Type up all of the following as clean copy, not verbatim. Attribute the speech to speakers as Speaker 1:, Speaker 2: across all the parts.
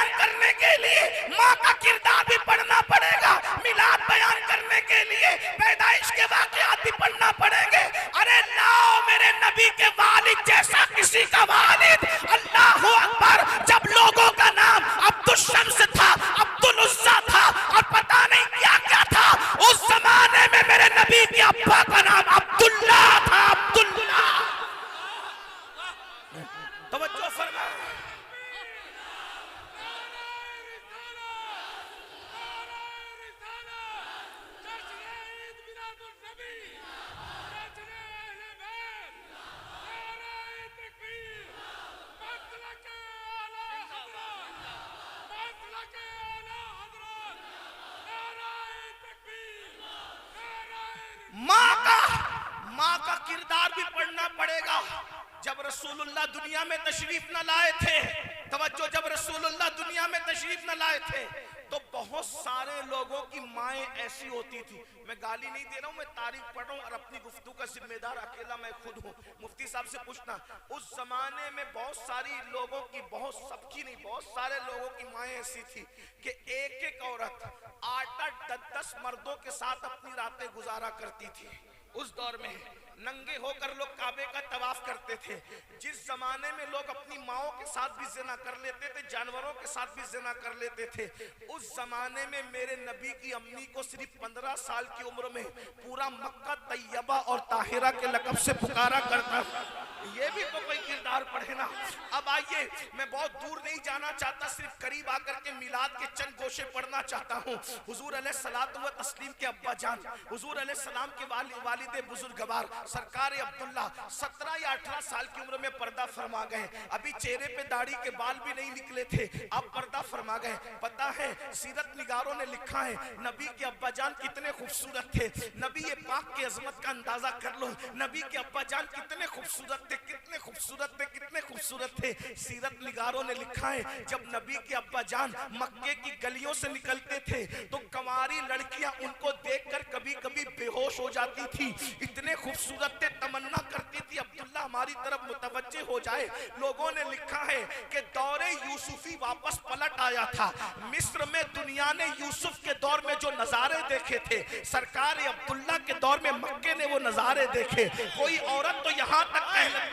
Speaker 1: बयान करने के लिए माँ का किरदार भी पढ़ना पड़ेगा, मिलाद बयान करने के लिए पैदाइश के वाकयात भी पढ़ना पड़ेंगे। अरे लाओ मेरे नबी के वालिद जैसा किसी का वालिद, अल्लाह अकबर। जब लोगों का नाम अब्दुल शम्स था, अब्दुल उज्जा था और पता नहीं क्या क्या था, उस जमाने में मेरे नबी के अब्बा का नाम अब्दुल्ला था, अब्दुल्ला। तवज्जो फरमा। माँ का किरदार भी पढ़ना पड़ेगा। जब रसूलुल्लाह दुनिया में तशरीफ न लाए थे, तवज्जो, जब रसूलुल्लाह दुनिया में तशरीफ न लाए थे तो बहुत सारे लोगों की माएँ ऐसी होती थी। मैं गाली नहीं दे रहा हूँ, मैं तारीफ पढ़ रहा हूँ और अपनी गुफ्तगू का जिम्मेदार अकेला मैं खुद हूँ। मुफ्ती साहब से पूछना, उस जमाने में बहुत सारी लोगों की, बहुत सबकी नहीं, बहुत सारे लोगों की माएँ ऐसी थी कि एक एक औरत 8-8, 10-10 मर्दों के साथ अपनी रातें गुजारा करती थी। उस दौर में नंगे होकर लोग काबे का तवाफ करते थे। जिस जमाने में लोग अपनी माओं के साथ भी ज़िना कर लेते थे, जानवरों के साथ भी ज़िना कर लेते थे, उस जमाने में मेरे नबी की अम्मी को सिर्फ 15 साल की उम्र में पूरा मक्का तैयबा और ताहिरा के लक़ब से पुकारा करता। ये भी तो कोई किरदार पढ़े ना। अब आइए, मैं बहुत दूर नहीं जाना चाहता, सिर्फ करीब आकर के मिलाद के चंद गोशे पढ़ना चाहता हूँ। हुजूर अलैहिस्सलातु व तस्लीम के अब्बा जान, हुजूर अलैहिस्सलाम के वालिद बुजुर्गवार सरकार अब्दुल्ला 17 या 18 साल की उम्र में पर्दा फरमा गए। अभी चेहरे पे दाढ़ी के बाल भी नहीं निकले थे, अब पर्दा फरमा गए। पता है, सीरत निगारों ने लिखा है नबी के अब्बा जान कितने खूबसूरत थे। नबी ये पाक की अजमत का अंदाजा कर लो, नबी के अब्बा जान कितने खूबसूरत थे, कितने खूबसूरत थे, कितने खूबसूरत थे। सीरत निगारों ने लिखा है जब नबी के अब्बा जान मक्के की गलियों से निकलते थे तो कंवारी लड़कियां उनको देखकर कभी कभी बेहोश हो जाती थी, इतने खूबसूरत थे, तमन्ना करती थी अब्दुल्ला हमारी तरफ मुतवज्जे हो जाए। लोगों ने लिखा है कि दौरे यूसुफी वापस पलट आया था। मिस्र में दुनिया ने यूसुफ के दौर में जो नजारे देखे थे, सरकार अब्दुल्ला के दौर में मक्के ने वो नजारे देखे। कोई औरत तो यहाँ तक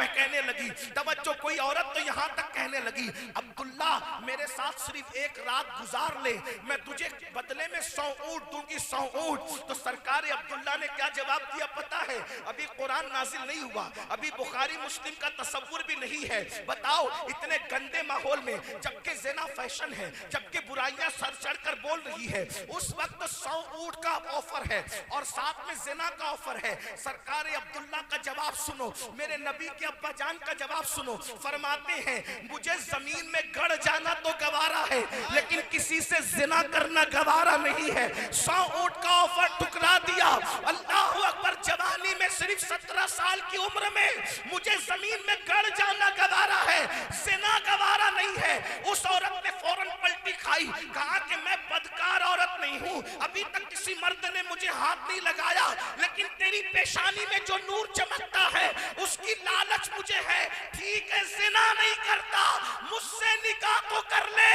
Speaker 1: कहने लगी, तवज्जो, कोई औरत तो यहाँ तक कहने लगी, अब्दुल्ला मेरे साथ सिर्फ एक रात गुजार ले, मैं तुझे बदले में 100 ऊंट दूंगी, 100 ऊंट। तो सरकार अब्दुल्ला ने क्या जवाब दिया पता है? अभी कुरान नाजिल नहीं हुआ, अभी बुखारी मुस्लिम का तसव्वुर भी नहीं है। बताओ, इतने गंदे माहौल में, जबकि ज़िना फैशन है, जबकि बुराइयां सर चढ़कर बोल रही है, उस वक्त 100 ऊंट का ऑफर है और साथ में ज़िना का ऑफर है। सरकार अब्दुल्ला का जवाब सुनो, मेरे नबी के अब्बा जान का जवाब सुनो। फरमाते हैं मुझे जमीन में गड़ जाना तो गवारा है, लेकिन किसी से ज़िना करना गवारा नहीं है। 100 ऊंट का ऑफर ठुकरा दिया। अल्लाह अकबर, जवानी में सिर्फ 17 साल की उम्र में मुझे जमीन में गड़ जाना गवारा है, ज़िना गवारा नहीं है। उस औरत ने फौरन पलटी खाई, कहा कि मैं बदकार औरत नहीं हूँ, अभी तक किसी मर्द ने मुझे हाथ नहीं लगाया, लेकिन तेरी पेशानी में जो नूर चमकता है उसकी लालच मुझे है। ठीक है, ज़िना नहीं करता, मुझसे निकाह तो कर ले,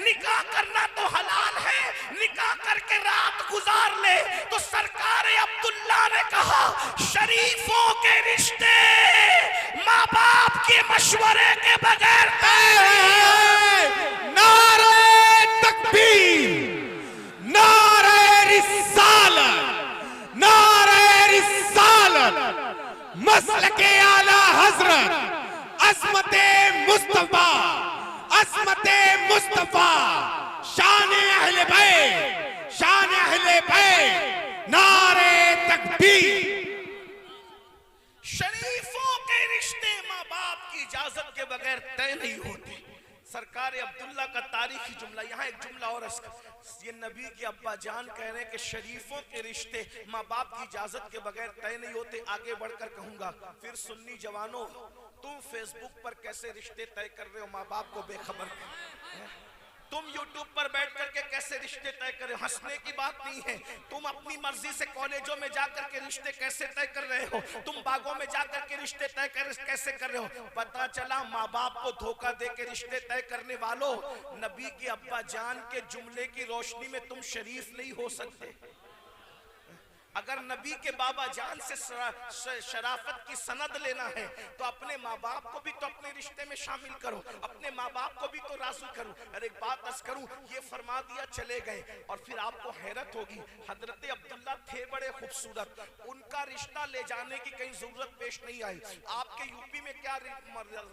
Speaker 1: निकाह करना तो हलाल है, निकाह करके रात गुजार ले। तो सरकार अब्दुल्ला ने कहा शरीफों के रिश्ते माँ बाप के मशवरे के बगैर
Speaker 2: नारे तकबीर, नारे रिसालत, नारे रिसालत, मसलके आला हजरत, अज़मते मुस्तफा, अज़मते मुस्तफा, शान अहले बैत, शान अहले बैत, नारे तकबीर।
Speaker 1: शरीफों के रिश्ते माँ बाप की इजाजत के बगैर तय नहीं होते। सरकार अब्दुल्ला का तारीखी जुमला, यहाँ एक जुमला और ये नबी के अब्बा जान कह रहे हैं कि शरीफों के रिश्ते माँ बाप की इजाजत के बगैर तय नहीं होते। आगे बढ़कर कहूंगा, फिर सुन्नी जवानों, तुम फेसबुक पर कैसे रिश्ते तय कर रहे हो माँ बाप को बेखबर? तुम YouTube पर बैठ करके कैसे रिश्ते तय कर रहे हो, हंसने की बात नहीं है। तुम अपनी मर्जी से कॉलेजों में जाकर के रिश्ते कैसे तय कर रहे हो, तुम बागों में जाकर के रिश्ते तय कैसे कर रहे हो। पता चला माँ बाप को धोखा दे के रिश्ते तय करने वालों, नबी के अब्बा जान के जुमले की रोशनी में तुम शरीफ नहीं हो सकते। अगर नबी के बाबा जान से शराफत की सनद लेना है तो अपने माँ बाप को भी तो अपने रिश्ते में शामिल करो, अपने माँ बाप को भी तो राजी करो। अरे एक बात अर्ज करूं, ये फरमा दिया चले गए और फिर आपको हैरत होगी, हजरत अब्दुल्ला थे बड़े खूबसूरत, उनका रिश्ता ले जाने की कहीं जरूरत पेश नहीं आई। आपके यूपी में क्या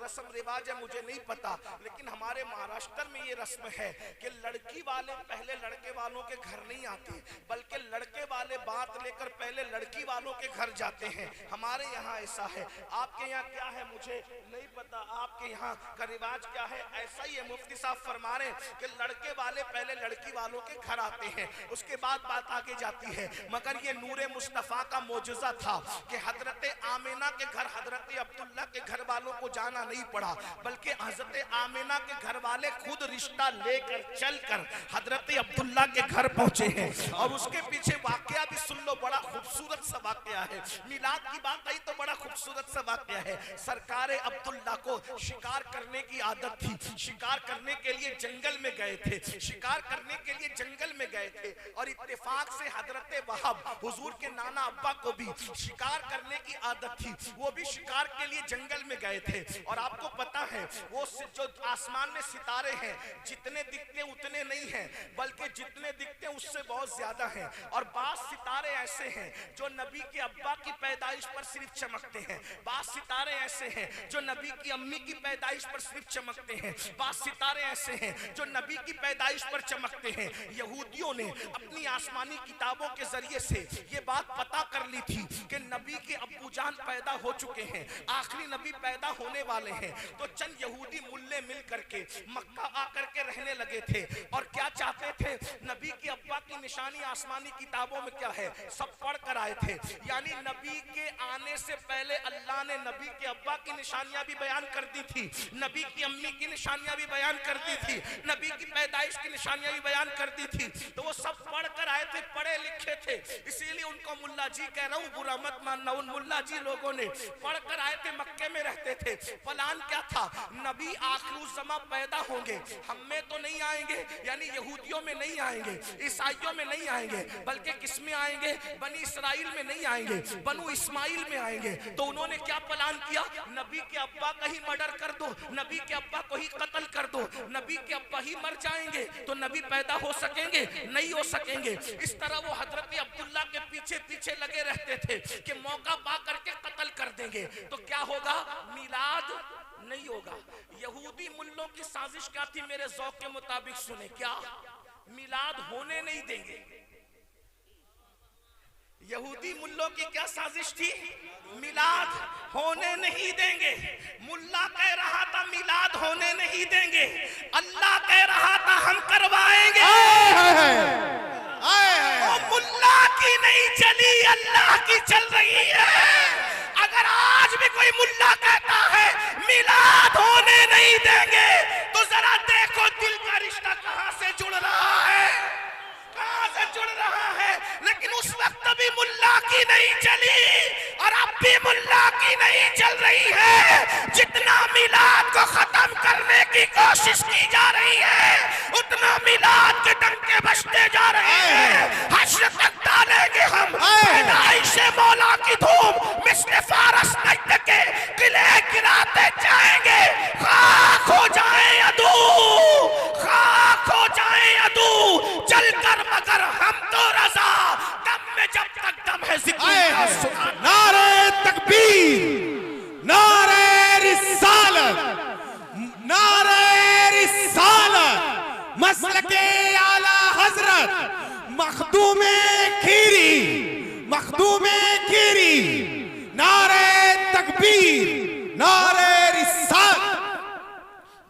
Speaker 1: रस्म रिवाज है मुझे नहीं पता, लेकिन हमारे महाराष्ट्र में ये रस्म है कि लड़की वाले पहले लड़के वालों के घर नहीं आते, बल्कि लड़के वाले बात लेकर पहले लड़की वालों के घर जाते हैं। हमारे यहाँ ऐसा है, आपके यहाँ क्या है मुझे नहीं पता, आपके यहाँ का रिवाज क्या है। ऐसा ही है, मुफ्ती साहब फरमा रहे कि लड़के वाले पहले लड़की वालों के घर आते हैं, उसके बाद बात आगे जाती है। मगर ये नूरे मुस्तफा का मौजूजा था कि हजरत आमिना के घर हजरत अब्दुल्ला के घर वालों को जाना नहीं पड़ा, बल्कि हजरत आमिना के घर वाले खुद रिश्ता लेकर चलकर हजरत अब्दुल्ला के घर पहुंचे हैं। और उसके पीछे वाकया भी सुन लो, बड़ा खूबसूरत सा वाकया है। मिलाद की बात आई तो बड़ा खूबसूरत सा वाकया है। सरकार अब्दुल्ला को शिकार करने की आदत थी, शिकार करने के लिए जंगल में गए थे, शिकार करने के लिए जंगल में गए थे और इत्तेफाक से हजरत वहाब हुजूर के नाना अब्बा को भी शिकार करने की आदत थी, वो भी शिकार के लिए जंगल में गए थे। और आपको पता है वो जो आसमान में सितारे हैं जितने दिखते उतने नहीं हैं, बल्कि जितने दिखते उससे बहुत ज्यादा हैं। और बास सितारे ऐसे हैं जो नबी के अब्बा की पैदाइश पर सिर्फ चमकते हैं, बास सितारे ऐसे हैं जो नबी की अम्मी की पैदाइश पर सिर्फ चमकते हैं, बास सितारे ऐसे हैं जो नबी की पैदाइश पर चमकते हैं। यहूदियों ने अपनी आसमानी किताबों के जरिए से ये बात पता कर ली थी कि नबी के अब्बू जान पैदा हो चुके हैं, आखिरी नबी पैदा होने वाले हैं। तो चंद यहूदी मुल्ले मिल करके मक्का आकर के रहने लगे थे और क्या चाहते थे, नबी के अब्बा की निशानी आसमानी किताबों में क्या है सब पढ़ कर आए थे। यानी नबी के आने से पहले अल्लाह ने नबी के अब्बा की निशानियां भी बयान कर दी थी, नबी की अम्मी की निशानियां भी बयान कर दी थी, नबी की पैदाइश की निशानियां भी बयान कर दी थी। तो वो सब पढ़ कर आए थे, पढ़े लिखे थे, इसीलिए उनको मुल्ला जी कह रहा हूं, बुरा मत मानना। उन मुल्ला जी लोगों ने पढ़ कर आए थे, मक्के में रहते थे। प्लान क्या था, नबी आखिरी ज़मा पैदा होंगे, हम में तो नहीं आएंगे, यानी यहूदियों में नहीं आएंगे, ईसाइयों में नहीं आएंगे, बल्कि किस में आएंगे, बनी इसराइल में नहीं आएंगे, बनु इस्माइल में आएंगे। तो उन्होंने क्या प्लान किया, नबी के अब्बा का ही मर्डर कर दो, नबी के अब्बा को ही कत्ल कर दो, नबी के अब्बा ही मर जाएंगे तो नबी पैदा हो सकेंगे, नहीं हो सकेंगे। इस तरह वो हजरत अब्दुल्ला के पीछे पीछे लगे रहते थे कि मौका पा करके कत्ल कर देंगे। तो क्या होगा, मिलाद नहीं होगा। यहूदी मुल्लों की साजिश क्या थी, मेरे ज़ौक़ के मुताबिक सुने, क्या मिलाद होने नहीं देंगे। यहूदी मुल्लों की क्या साजिश थी, मिलाद होने नहीं देंगे। मुल्ला कह रहा था मिलाद होने नहीं देंगे, अल्लाह कह रहा था हम करवाएंगे। मुल्ला की नहीं चली, अल्लाह की चल रही है। अगर आज भी कोई मुल्ला कहता है मिलाद होने नहीं देंगे, तो जरा देखो दिल का रिश्ता कहां से जुड़ रहा है, कहां से जुड़ रहा है। लेकिन उस वक्त भी मुल्ला की नहीं चली और अब भी मुल्ला की नहीं चल रही है। जितना मिलाद को खत्म करने की कोशिश की जा रही है, उतना मिलाद के डंके बजते जा रहे हैं। हश्र तक डालेंगे हम पैदाइश मौला की धूम, मिस्र फारस नजद के किले गिराते जाएंगे। खाक हो जाए अदू, खाक हो जाए अदू, चलकर मगर हम तो रजा, दम में जब तक दम है जिक्र।
Speaker 2: नारे तकबीर, नारे रिसालत, नारे रिसालत, मसलके आला हजरत मखदूमे खीरी, मखदूमे खीरी, नारे तकबीर, नारे रिसालत।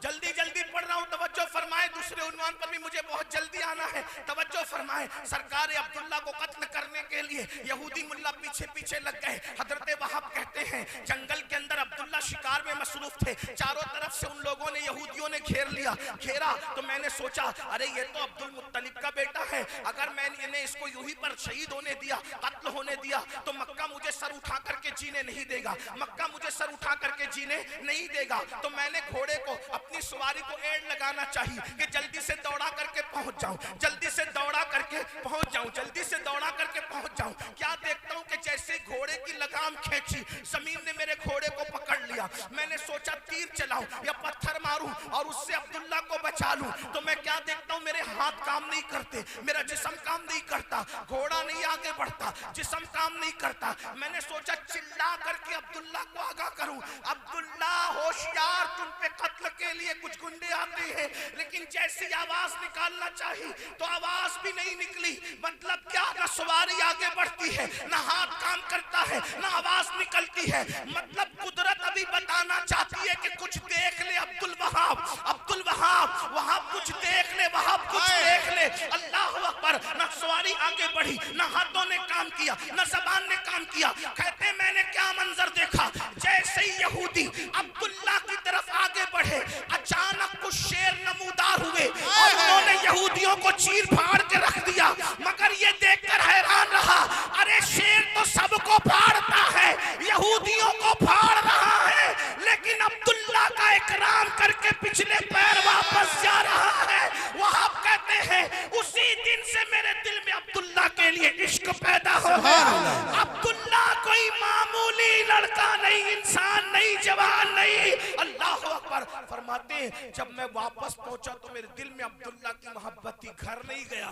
Speaker 1: जल्दी जल्दी पढ़ रहा हूं, तवज्जो फरमाए, दूसरे उन्वान पर भी मुझे बहुत जल्दी आना है, तवज्जो फरमाए। सरकार अब्दुल्ला को कत्ल करने के लिए यहूदी मुल्ला पीछे पीछे लग गए। हजरत वहाब कहते हैं जंगल के अंदर अब्दुल्ला शिकार में मसरूफ थे। चारों तरफ से उन लोगों ने, यहूदियों ने घेरा। तो मैंने सोचा अरे ये तो अब्दुल मुत्तलिब का बेटा है, अगर मैंने इन्हें इसको यूं ही पर शहीद होने दिया, कत्ल होने दिया तो मक्का मुझे सर उठा करके जीने नहीं देगा, मक्का मुझे सर उठा करके जीने नहीं देगा। तो मैंने घोड़े को, अपनी सवारी को एड़ लगाना चाहिए कि जल्दी से दौड़ा करके पहुंच जाऊं, जल्दी से दौड़ा करके पहुंच जाऊं, जल्दी से दौड़ा करके पहुंच जाऊं। क्या देखता हूं कि जैसे घोड़े की लगाम खींची, जमीन ने मेरे घोड़े को पकड़ लिया। मैंने सोचा तीर चलाऊं या पत्थर मारूं और उससे अब्दुल्ला को बचा लूं। तो मैं क्या देखता हूं, मेरे हाथ काम नहीं करते, मेरा जिस्म काम नहीं करता, घोड़ा नहीं आगे बढ़ता, जिस्म काम नहीं करता। मैंने सोचा चिल्ला करके अब्दुल्ला को आगाह करूं, अब्दुल्ला होशियार, तुम पे कत्ल के लिए कुछ गुंडे आते हैं। लेकिन जैसी आवाज निकालना चाहिए तो आवाज भी नहीं निकली। मतलब क्या, ना सवारी आगे बढ़ती है, ना हाथ काम करता है, ना आवाज निकलती है। मतलब कुदरत अभी बताना चाहती है कि कुछ देख ले अब्दुल वहाब, अब्दुल वहाब, वहाब कुछ देख ले, वहाब कुछ देख ले। अल्लाह अकबर। ना सवारी आगे बढ़ी, ना हाथों ने काम किया, ना जबान ने काम किया। कहते मैंने क्या मंजर देखा, जैसे ही यहूदी अब्दुल्ला की तरफ आगे बढ़े, अचानक कुछ शेर नमूदार हुए और उन्होंने यहूदियों को चीर फाड़ के रख दिया। मगर ये देखकर हैरान रहा, अरे शेर तो सबको फाड़ता है, यहूदियों को फाड़ रहा है, लेकिन अब्दुल्ला का इकराम करके पिछले पैर वापस जा रहा है। वहां कहते हैं उसी दिन से मेरे दिल में अब्दुल्ला के लिए इश्क पैदा हो गया। अब्दुल्ला कोई मामूली लड़का नहीं, इंसान नहीं, जवान नहीं। अल्लाह अकबर। फरमाते हैं जब मैं वापस पहुंचा तो मेरे दिल में अब्दुल्ला की मोहब्बत थी। घर नहीं गया,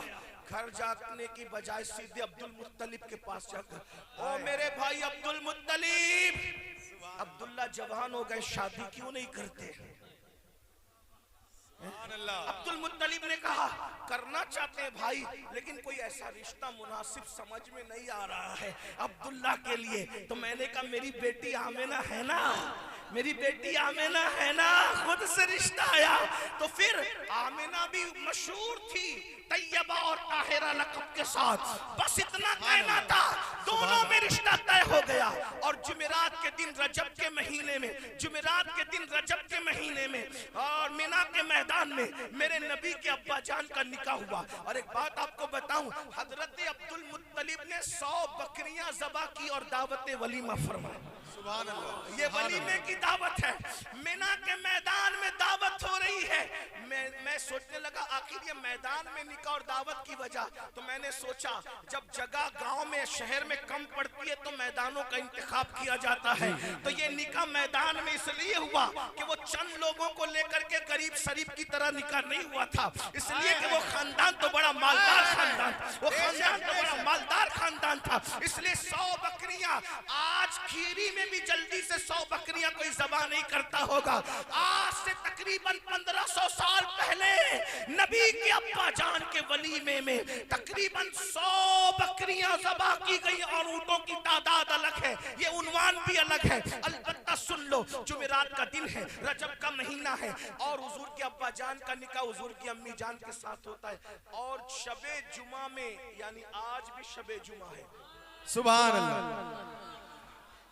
Speaker 1: घर जाने की बजाय सीधे अब्दुल मुत्तलिब के पास जाकर, ओ मेरे भाई अब्दुल मुत्तलिब, अब्दुल्ला जवान हो गए, शादी क्यों नहीं करते? अब्दुल मुत्तलिब ने कहा करना चाहते हैं भाई, लेकिन कोई ऐसा रिश्ता मुनासिब समझ में नहीं आ रहा है अब्दुल्ला के लिए। तो मैंने कहा मेरी बेटी आमिना है ना, मेरी बेटी आमिना है ना, खुद से रिश्ता आया। तो फिर आमिना भी मशहूर थी तैयबा और ताहिरा लक़ब के साथ, बस इतना कहना था, दोनों में रिश्ता तय हो गया। और जुमेरात के दिन रजब के महीने में, जुमेरात के दिन रजब के महीने में और मिना के मैदान में मेरे नबी के अब्बा जान का निकाह हुआ। और एक बात आपको बताऊं, हजरत अब्दुल मुत्तलिब ने 100 बकरियां ज़बा की और दावत वलीमा फरमाई। सुभान अल्लाह। ये वलीमे की दावत है, मिना के मैदान में दावत हो रही है। मैं सोचने लगा आखिर ये मैदान में निकाह और दावत की वजह। तो मैंने सोचा जब जगह गांव में, शहर में कम पड़ती है तो मैदानों का इंतखाब किया जाता है। तो ये निकाह मैदान में इसलिए हुआ कि वो चंद लोगों को लेकर के गरीब शरीफ की तरह निकाह नहीं हुआ था, इसलिए कि वो खानदान तो बड़ा मालदार खानदान, वो खानदान तो बड़ा मालदार खानदान था। इसलिए 100 बकरियां, आज खीरी में भी जल्दी से 100 बकरियां कोई ज़बा नहीं करता होगा। आज से तकरीबन 1500 साल पहले नबी के अब्बा जान के वलीमे में तकरीबन 100 बकरियां ज़बा की गई और ऊँटों की तादाद अलग है, ये उन्वान भी अलग है। अलबत्ता सुन लो, जुमेरात का दिन है, रजब का महीना है और हुजूर के अब्बा जान का निकाह हुजूर की अम्मी जान के साथ होता है। और शबे जुमा में, यानी आज भी शबे जुमा है,
Speaker 2: सुभान अल्लाह,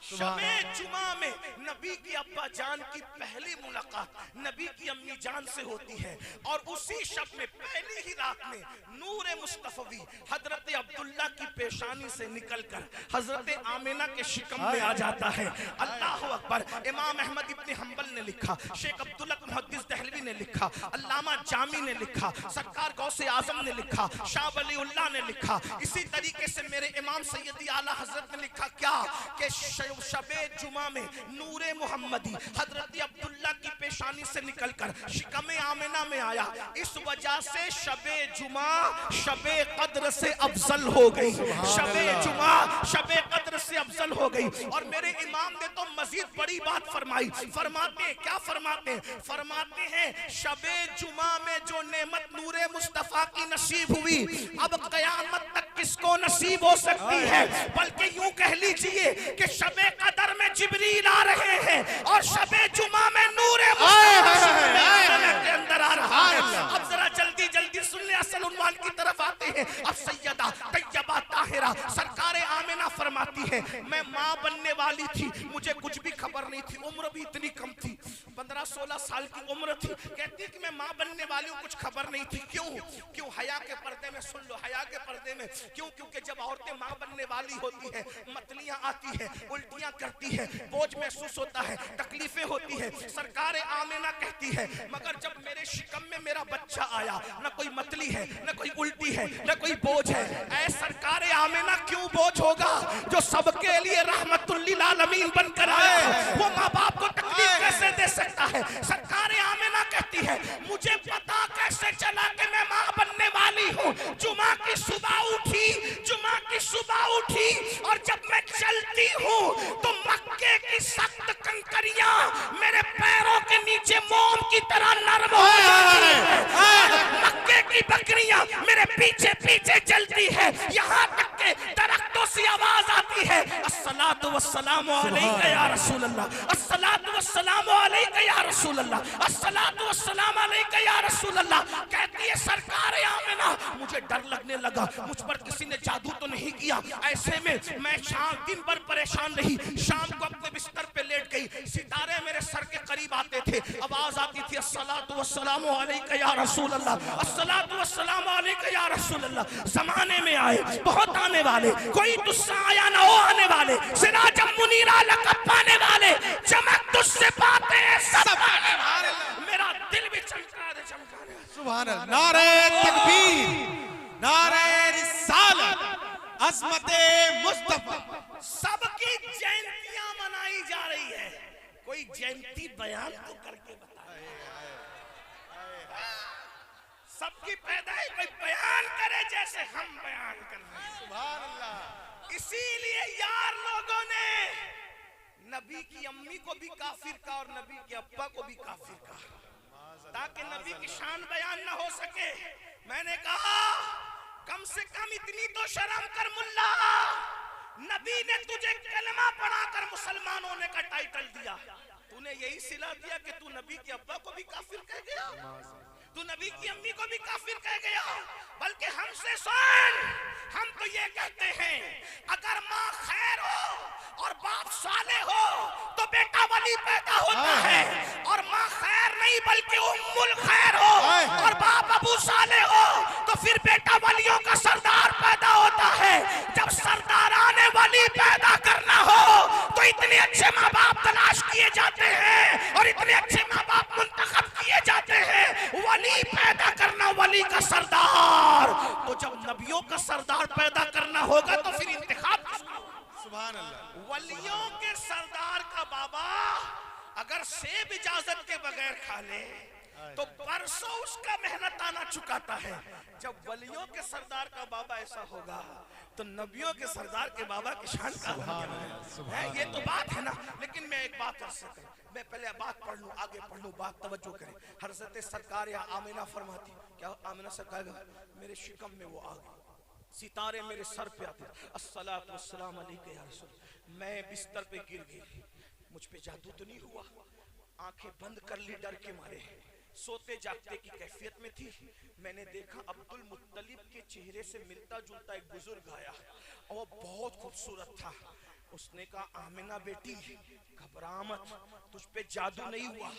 Speaker 1: शबे जुमा में नबी की अब्बा जान की पहली मुलाकात नबी की अम्मी जान से होती है। और उसी शब में, पहली ही रात में, नूर मुस्तफवी हजरत अब्दुल्ला की पेशानी से निकलकर हजरत आमिना के शिकम में आ जाता है। अल्लाह अकबर। इमाम अहमद इब्न हंबल ने लिखा, शेख अब्दुल्ला मुहद्दिस दहलवी ने लिखा, अल्लामा जामी ने लिखा, सरकार गौसे आजम ने लिखा, शाह वलीउल्लाह ने लिखा। इसी तरीके से मेरे इमाम सैयदी आला हजरत ने लिखा क्या कि शबे जुमा में नूरे मुहम्मदी हजरत अब्दुल्ला की पेशानी से निकलकर शिकमे आमिना में आया। इस वजह से शबे जुमा शबे कद्र से अफजल हो गई, शबे जुमा शबे कद्र से अफजल हो गई। और मेरे इमाम ने तो मजीद बड़ी बात फरमाई, फरमाते हैं क्या फरमाते हैं? फरमाते हैं शबे जुमा में जो नेमत नूरे मुस्तफा की नसीब हुई, अब कयामत तक किसको नसीब हो सकती है? बल्कि यूं कह लीजिए कि शबे कदर में जिब्रील आ रहे हैं और शबे जुमा में नूरे के अंदर आ रहा है। अब जरा जल्दी जल्दी सुन ले, असल उन्वान की तरफ आते हैं। अब सैयदा तैयबा ताहिरा सरकार आमिना फरमाती फरमाती है मैं माँ बनने वाली थी, मुझे कुछ भी खबर नहीं थी, उम्र भी इतनी कम थी, 15-16 साल की उम्र थी। कहती कि मैं माँ बनने वाली हूँ, कुछ खबर नहीं थी। क्यों हया के पर्दे में, सुन लो, हया के पर्दे में क्यों? क्योंकि जब औरतें माँ बनने वाली होती है, मतलियां आती है, उल्टियां करती है, बोझ महसूस होता है, तकलीफें होती है। सरकार आमिना कहती है मगर जब मेरे शिकम में मेरा बच्चा आया, न कोई मतली है, न कोई उल्टी है, न कोई बोझ है। ऐ सरकार आमिना क्यों बोझ होगा? जो सबके लिए रहमतुल लिल आलमीन बनकर आया, वो माँ बाप को तकलीफ कैसे दे सकता है? सरकार आमिना कहती है मुझे पता कैसे चला कि मैं माँ बनने वाली हूँ। जुमा की सुबह उठी और जब मैं चलती हूँ तो मक्के की सख्त कंकरियां मेरे पैरों के नीचे मोम की तरह नरम हो जाती है। मक्के की बकरियां मेरे पीछे पीछे चलती है, यहाँ तक के दरख्तों से आवाज आती है अस्सलातु वस्सलामु अलैका या रसूल अल्लाह, अस्सलातु वस्सलामु अलैका या रसूल अल्लाह, अस्सलातु वस्सलामु अलैका या रसूल अल्लाह। कहती है सरकार आमिना मुझे डर लगने लगा, मुझ पर किसी ने जादू तो नहीं किया। ऐसे में मैं शाम दिन भर परेशान रही, शाम को अपने बिस्तर पे लेट गई, सितारे मेरे सर के करीब आते थे, आवाज आती थी अस्सलातु वस्सलामु अलैका या रसूल अल्लाह, अस्सलातु वस्सलामु अलैका या रसूल अल्लाह। जमाने में आए बहुत आने वाले, कोई तुझसे आया ना हो आने वाले, सिराजम मुनीरा लक़ब पाने वाले, चमक तुझसे पाते हैं सब आने वाले। मेरा दिल भी चमका दे, चमका दे।
Speaker 2: सुभान अल्लाह। नारे तकबीर, नारे रिसालत, अज़मते मुस्तफा।
Speaker 1: सबकी जयंतियां मनाई जा रही है, कोई जयंती बयान तो करके बताए। सबकी पैदाइश कोई बयान करे जैसे हम बयान कर रहे हैं।
Speaker 2: सुभान अल्लाह।
Speaker 1: इसीलिए यार लोगों ने नबी की अम्मी को भी काफिर कहा और नबी के अब्बा को भी काफिर कहा, ताकि नबी की शान बयान न हो सके। मैंने कहा कम से कम इतनी तो शर्म कर मुल्ला, नबी ने तुझे कलमा पढ़ाकर मुसलमान होने का टाइटल दिया, तूने यही सिला दिया कि तू नबी के अब्बा को भी काफिर कह गया, तू नबी की अम्मी को भी काफिर कह गया। बल्कि हमसे सुन, हम तो ये कहते हैं अगर माँ खैर हो और बाप साले हो तो बेटा वली पैदा होता है, और माँ खैर नहीं बल्कि उम्मुल खैर हो और बाप अबू साले हो तो फिर बेटा वलियों का सरदार पैदा होता है। जब सरदाराने वली पैदा करना हो तो इतने अच्छे माँ बाप तलाश किए जाते हैं और इतने अच्छे माँ बाप मुंतखब किए जाते हैं, वली पैदा करना, वली का सरदार। तो जब नबियों का सरदार पैदा करना होगा तो फिर इंतखाब।
Speaker 2: सुभान अल्लाह।
Speaker 1: वलियों के सरदार का बाबा अगर सेब इजाजत के बगैर खा ले तो बरसों उसका मेहनत आना चुकाता है। जब वलियों के सरदार का बाबा ऐसा होगा तो नबियों के सरदार के बाबा की शान का है। ये तो बात है ना। लेकिन मैं एक बात अर्ज करूं, मैं पहले बात पढ़ लूं, आगे पढ़ लूं, बात तवज्जो करें। हज़रत सरकार या आमिना फरमाती, क्या आमिना सरकार मेरे शिकम में वो आ गई, सितारे मेरे सर पे आते, अस्सलातु वस्सलाम अलैका या रसूल। मैं बिस्तर पे गिर गई, मुझ पे जादू तो नहीं हुआ, आंखें बंद कर ली डर के मारे, सोते जागते की कैफियत में थी। मैंने देखा अब्दुल मुत्तलिब के चेहरे से मिलता जुलता एक बुजुर्ग आया और वो बहुत खूबसूरत था। उसने कहा आमिना बेटी घबरा मत, तुझ पे जादू नहीं हुआ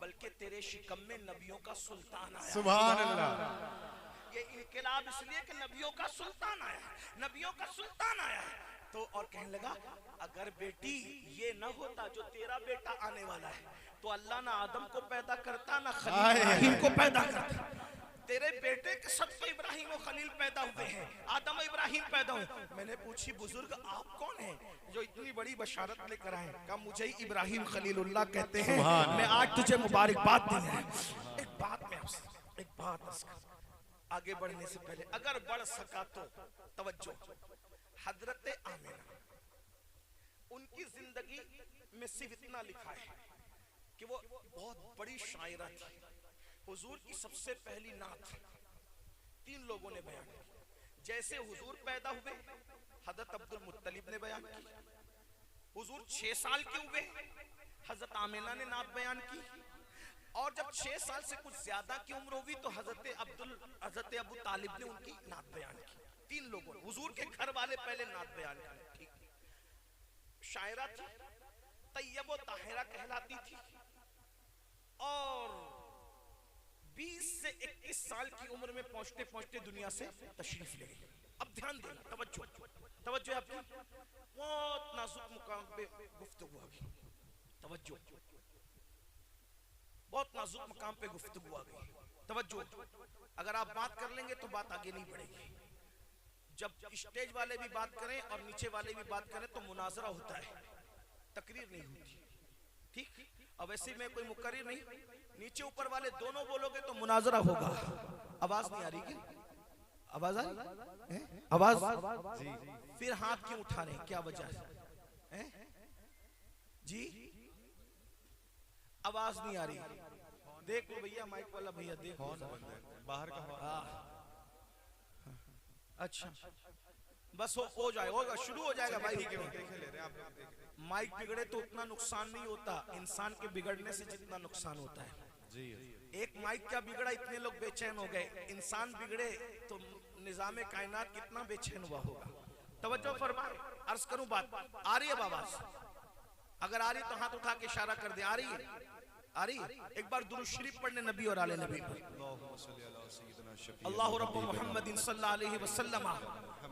Speaker 1: बल्कि तेरे शिकम में नबियों का सुल्तान आया।
Speaker 2: सुभान अल्लाह।
Speaker 1: ये इनकलाब इसलिए कि नबियों का सुल्तान आया, नबियों का सुल्तान आया है। तो और कहने लगा अगर बेटी ये न होता जो तेरा बेटा आने वाला है तो अल्लाह ना आदम को पैदा करता ना खलील इब्राहिम को पैदा करता। तेरे बेटे के सब तो इब्राहिम और खलील पैदा हुए हैं, आदम और इब्राहिम पैदा हुए। मैंने पूछी बुजुर्ग आप कौन हैं जो इतनी बड़ी बशारत लेकर आए? कहा मुझे ही इब्राहिम खलीलुल्लाह कहते हैं, मैं आज तुझे मुबारकबाद देने आया। एक बात में आपसे एक बात आगे बढ़ने से पहले अगर बढ़ सका तो तवज्जो, हजरत आमिना उनकी जिंदगी में सिर्फ इतना लिखा है कि वो बहुत बड़ी शायरा थी। हुजूर की सबसे पहली नात 3 लोगों ने बयान की। जैसे हुजूर पैदा हुए हजरत अब्दुल मुत्तलिब ने बयान की, हुजूर 6 साल के हुए हजरत आमिना ने नात बयान की, और जब 6 साल से कुछ ज्यादा की उम्र हुई तो हजरत अबू तालिब ने उनकी नात बयान की। 3 लोगों ने, हुजूर के घर वाले पहले नात बयान की। ठीक, शायरा थी, तैयब व ताहिरा कहलाती थी और 20 से 21 साल की उम्र में पहुंचते पहुंचते दुनिया से तशरीफ ले गई। अब ध्यान देना, तवज्जो तवज्जो आपकी, बहुत नाजुक मुकाम पे गुफ्तगू आ गई, तवज्जो, बहुत नाजुक मुकाम पे गुफ्तगू आ गई, तवज्जो। अगर आप बात कर लेंगे तो बात आगे नहीं बढ़ेगी। जब स्टेज वाले भी बात करें और नीचे वाले भी बात करें तो मुनाजरा होता है, तकरीर नहीं होती, ठीक। अब ऐसे में कोई मुकर्रिर नहीं, नीचे ऊपर वाले दोनों बोलोगे तो मुनाजरा होगा। आवाज नहीं आ रही क्या? आवाज आई? आवाज जी। फिर हाथ क्यों उठा रहे हैं, क्या वजह है जी? आवाज नहीं आ रही, देख लो भैया, माइक वाला भैया देख लो,
Speaker 2: बाहर का
Speaker 1: अच्छा बस हो जाएगा, शुरू हो जाएगा भाई।
Speaker 2: देख ले रहे आप।
Speaker 1: माइक बिगड़े तो उतना नुकसान नहीं होता, इंसान के बिगड़ने से जितना नुकसान होता है
Speaker 2: जी।
Speaker 1: एक माइक क्या बिगड़ा, इतने लोग बेचैन हो गए, इंसान बिगड़े तो निजाम कायनात कितना बेचैन हुआ होगा। तवज्जो फरमाए, अर्ज करूं बात आ रही है आवाज? अगर आ रही तो हाथ उठा के इशारा कर दे, आ रही है? आ रही? एक बार दुरूद शरीफ पढ़ने नबी और आले नबी पर। अल्लाहु रब्बु मुहम्मदिन सल्लल्लाहु अलैहि वसल्लम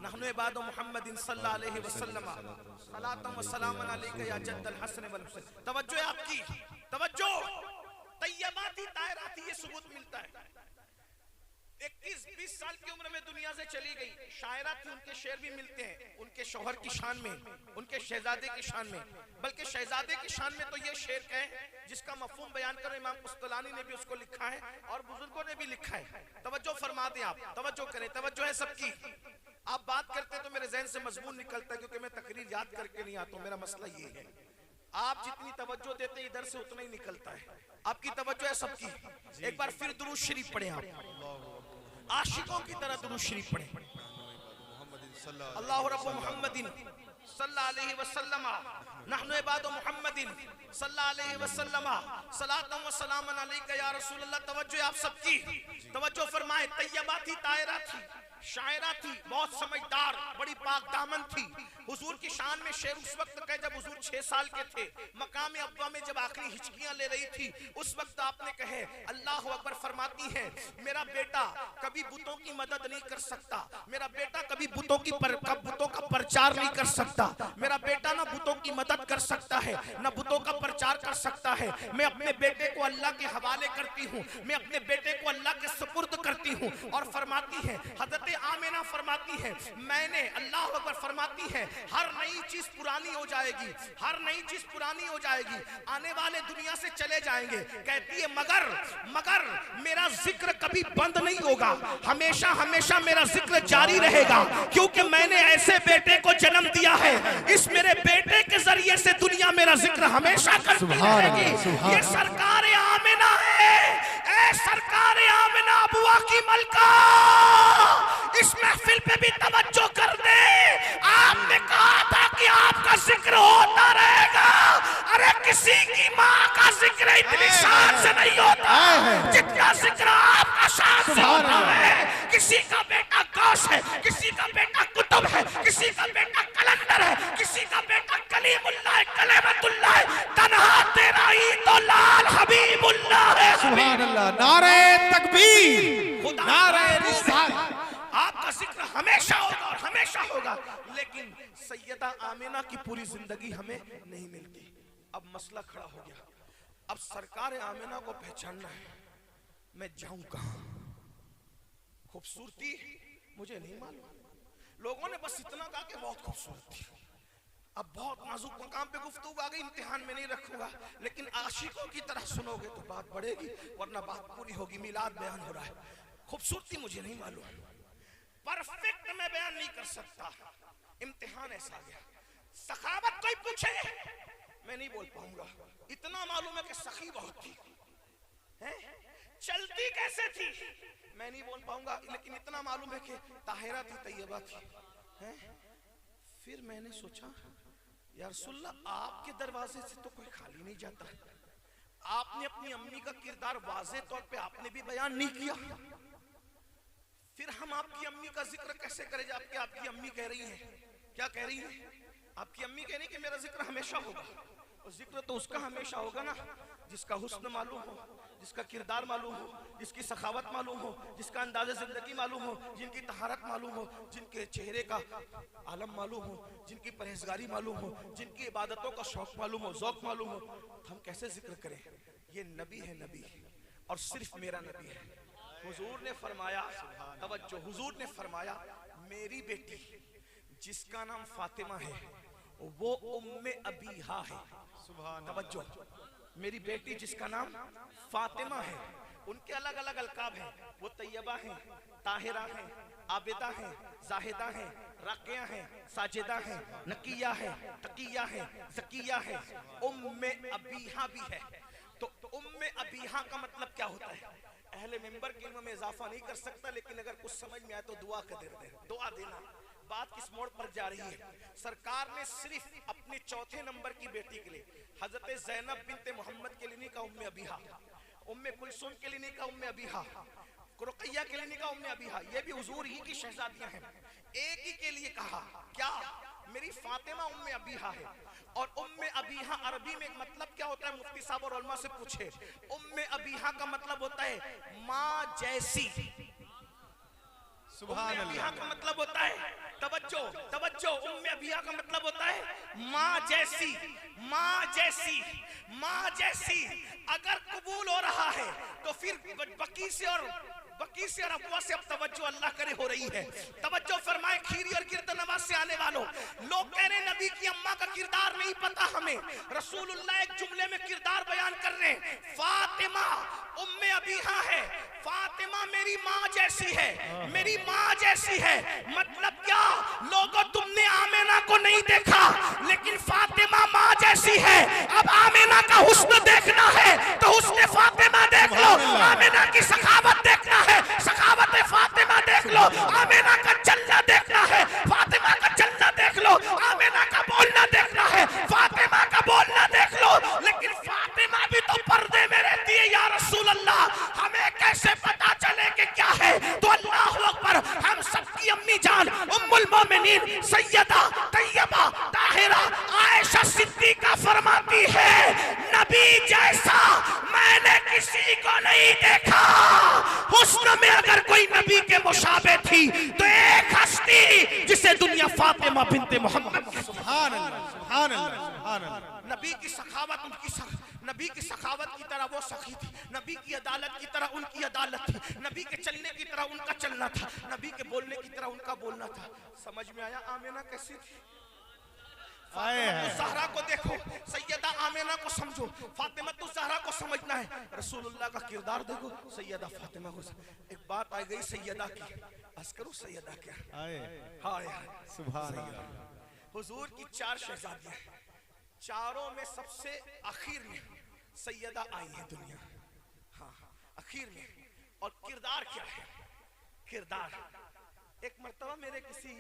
Speaker 1: नहनु इबादु मुहम्मदिन सल्लल्लाहु अलैहि वसल्लम सलातम व सलामन अलैका या जद्दल हसन वल हुसैन। तवज्जो है आपकी, तवज्जो। तैयबाती ताहिराती ये सबूत मिलता है। 21-20 साल की उम्र में दुनिया से चली गई, शायरा थी, उनके शेर भी मिलते हैं उनके शौहर की शान में, उनके शहजादे की शान में। बल्कि शहजादे की शान में तो ये शेर कहे जिसका मफहूम बयान करो, इमाम कुस्तलानी ने भी उसको लिखा है और बुजुर्गों ने भी लिखा है। तवज्जो फरमा दें आप, तवज्जो करें, तवज्जो है सबकी। आप बात करते तो मेरे जहन से मजमून निकलता है, क्योंकि मैं तकरीर याद करके नहीं आता, मेरा मसला ये है। आप जितनी तवज्जो देते हैं इधर से उतना ही निकलता है। आपकी तवज्जो है सबकी। एक बार फिर दुरूद शरीफ पढ़े आप, आशिकों की तरह दुरूद शरीफ पढ़े। अल्लाहु रब्बु मुहम्मदिन सल्लल्लाहु अलैहि वसल्लम नहनु इबादु मुहम्मदिन सल्लल्लाहु अलैहि वसल्लम सलातम व सलामन अलैका या रसूलल्लाह। तवज्जो आप सबकी, तवज्जो फरमाए। तैयबा थी, ताहिरा थी, शायरा थी, बहुत समझदार, बड़ी पाक दामन थी। हुजूर की शान में शेर उस वक्त कहे जब हुजूर 6 साल के थे, मकाम अब्वा में जब आखिरी हिचकियां ले रही थी, उस वक्त आपने कहे अल्लाह अकबर। फरमाती है मेरा बेटा कभी बुतों की मदद नहीं कर सकता, मेरा बेटा कभी बुतों का प्रचार नहीं कर सकता, मेरा बेटा ना बुतों की मदद कर सकता है ना बुतों का प्रचार कर सकता है। मैं अपने बेटे को अल्लाह के हवाले करती हूँ, मैं अपने बेटे को अल्लाह के सुपुर्द करती हूँ। और फरमाती है हजरत आमिना फरमाती है मैंने, अल्लाह अकबर फरमाती है हर नई चीज पुरानी हो जाएगी, हर नई चीज पुरानी हो जाएगी, आने वाले दुनिया से चले जाएंगे। कहती है मगर मेरा जिक्र कभी बंद नहीं होगा, हमेशा हमेशा मेरा जिक्र जारी रहेगा, क्योंकि मैंने ऐसे बेटे को जन्म दिया है, इस मेरे बेटे के जरिए से दुनिया मेरा जिक्र हमेशा करती रहेगी। ये सरकार आमिना है, ए सरकार आमिना बुआ की मलका, इस महफिल पे भी तवज्जो कर दे। आपने कहा था कि आपका जिक्र होता रहेगा। अरे किसी की माँ का जिक्र इतनी शान से नहीं होता जितना जिक्र आपका शान से होता है। किसी का बेटा गौस है, किसी का बेटा कुतुब है, किसी का बेटा कलंदर है, किसी का बेटा कलीमुल्लाह है, कलेमतुल्लाह है, तन्हा तेरा ही तो लाल हबीबुल्लाह है।
Speaker 2: सुभान अल्लाह, नारे तकबीर, नारे रिसालत।
Speaker 1: आपका जिक्र हमेशा होगा और हमेशा होगा, लेकिन सैयदा आमिना की पूरी जिंदगी हमें नहीं मिलती। अब मसला खड़ा हो गया, अब सरकार आमिना को पहचानना है, मैं जाऊं कहां? खूबसूरती मुझे नहीं मालूम, लोगों ने बस इतना कहा कि बहुत खूबसूरत थी। अब बहुत नाजुक मकाम पे गुफ्तगू आ गई, इम्तिहान में नहीं रखूंगा, लेकिन आशिकों की तरह सुनोगे तो बात बढ़ेगी, वरना बात पूरी होगी। मिलाद बयान हो रहा है, खूबसूरती मुझे नहीं मालूम, परफेक्ट मैं बयान नहीं कर सकता, इम्तिहान ऐसा गया। सखावत कोई पूछे मैं नहीं बोल पाऊंगा, इतना मालूम है कि सखी बहुत थी, हैं? चलती कैसे थी मैं नहीं बोल पाऊंगा, लेकिन इतना मालूम है कि ताहिरा थी, तैयबा थी, हैं? फिर मैंने सोचा या रसूलल्लाह आपके दरवाजे से तो कोई खाली नहीं जाता, आपने अपनी अम्मी का किरदार वाज़े तौर पे आपने भी बयान नहीं किया, फिर हम आपकी अम्मी का जिक्र कैसे करें जबकि आपकी अम्मी कह रही है, क्या कह रही है? आपकी अम्मी कह रही कि मेरा जिक्र हमेशा होगा, और जिक्र तो उसका हमेशा होगा ना जिसका हुस्न मालूम हो, जिसका किरदार मालूम हो, जिसकी सखावत मालूम हो, जिसका अंदाज़े जिंदगी मालूम हो, जिनकी तहारत मालूम हो, जिनके चेहरे का आलम मालूम हो, जिनकी परहेजगारी मालूम हो, जिनकी इबादतों का शौक मालूम हो, ज़ौक़ मालूम हो, तो हम कैसे जिक्र करें? ये नबी है, नबी और सिर्फ मेरा नबी है। हुजूर ने फरमाया, तवज्जो, हुजूर ने फरमाया मेरी बेटी जिसका नाम फातिमा है वो उम्मे अबीहा है। तवज्जो, मेरी बेटी जिसका नाम फातिमा है, उनके अलग अलग अलकाब हैं, वो तैयबा हैं, ताहिरा हैं, आबिदा हैं, जाहिदा हैं, राकिया हैं, साजिदा हैं, नकिया हैं, तकिया हैं, ज़किया हैं, उम्मे अबीहा भी है। तो उम्मे अबीहा का मतलब क्या होता है? अहले मिंबर के इल्म में इजाफा नहीं कर सकता, लेकिन अगर कुछ समझ में आए तो दुआ कर देते हैं। दुआ देना बात किस मोड़ पर जा रही है? सरकार ने सिर्फ अपने चौथे नंबर की बेटी के लिए हजरत ज़ैनब बिनते मोहम्मद के लिए नहीं कहा उम्मे अबीहा, उम्मे कुलसूम के लिए नहीं कहा उम्मे अबीहा, रुक़ैया के लिए नहीं कहा उम्मे अबीहा, ये भी हुजूर ही की शहजादियां हैं। एक ही के लिए कहा, क्या? मेरी फातिमा उम्मे अबीहा है। और उम्मे अबीहा अरबी में मतलब क्या होता है? मुफ्ती साहब और उलमा से पूछे। उम्मे अबीहा का मतलब होता है माँ जैसी।
Speaker 2: सुभान अल्लाह
Speaker 1: का मतलब होता है, तवज्जो तवज्जो, उम्मे अबीहा का मतलब होता है माँ जैसी, माँ जैसी, माँ जैसी। अगर कबूल हो रहा है तो फिर बकी से और अफवाह से अब तवज्जो अल्लाह करे हो रही है। तवज्जो फरमाए, खीरी और गिरद नवाज से आने वालों, लोग कह रहे नबी की अम्मा का किरदार नहीं पता हमें। रसूलुल्लाह एक जुमले में किरदार बयान कर रहे हैं, फातिमा उम्मे अबीहा है, फातिमा मेरी माँ जैसी है, मेरी माँ जैसी है। मतलब क्या? लोगों, तुमने आमिना को नहीं देखा, लेकिन फातिमा माँ जैसी है। अब आमिना का हुस्न देखना है तो हुस्न फातिमा देख लो, आमिना की सखावत देखना है, सखावत फातिमा देख लो, आमिना का चलना देखना है, फातिमा का चलना देख लो, आमिना का बोलना देखना है, फातिमा का बोलना देख लो। लेकिन फातिमा भी तो पर्दे में रहती है या रसूल अल्लाह, हमें कैसे पता चले कि क्या है? तो अल्लाह अकबर, हम सबकी अम्मी जान उम्मुल मोमिनीन सैयदा तैयबा ताहिरा आयशा सिद्दीका फरमाती है, नबी जैसा मैंने किसी को नहीं देखा। हुस्न में अगर कोई नबी के मुशाबे थी तो एक हस्ती जिसे दुनिया फातिमा बिनते मोहम्मद।
Speaker 2: सुभान अल्लाह, सुभान अल्लाह, सुभान अल्लाह।
Speaker 1: नबी की सखावत नबी की सखावत की तरह वो सखी थी, नबी की अदालत की तरह उनकी अदालत थी, नबी के चलने की तरह उनका चलना था, नबी के बोलने की तरह उनका बोलना था। समझ में आया आमिना कैसी थी? ज़हरा को देखो, सैयदा आमिना को समझो, फातिमा ज़हरा को समझना है, रसूलुल्लाह का किरदार देखो, सैयदा फातिमा को। एक बात आ गई सैयदा की, बस करो सैयदा क्या? हाय
Speaker 2: सुभान अल्लाह।
Speaker 1: हुजूर की 4 शहजादियां, चारों में सबसे आखिर में सैयदा आई है दुनिया। हाँ, आखिर में। और किरदार क्या है? किरदार, एक मर्तबा मेरे किसी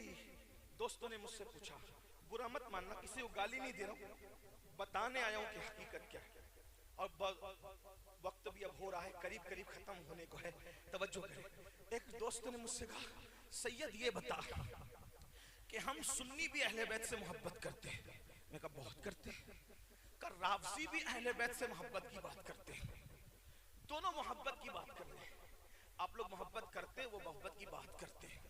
Speaker 1: दोस्तों ने मुझसे पूछा, बुरा मत मानना, किसी को गाली नहीं दे रहा हूँ, बताने आया हूँ कि हकीकत क्या है। और वक्त भी अब हो रहा है, करीब करीब खत्म होने को है, तवज्जो करें। एक दोस्त ने मुझसे कहा, सैयद ये बता कि हम सुन्नी भी अहले बैत से मोहब्बत करते हैं। मैं कहा बहुत करते हैं। कर राफजी भी अहले बैत से मोहब्बत की बात करते हैं, दोनों मोहब्बत की बात कर रहे हैं। आप लोग मोहब्बत करते हैं, वो मोहब्बत की बात करते हैं।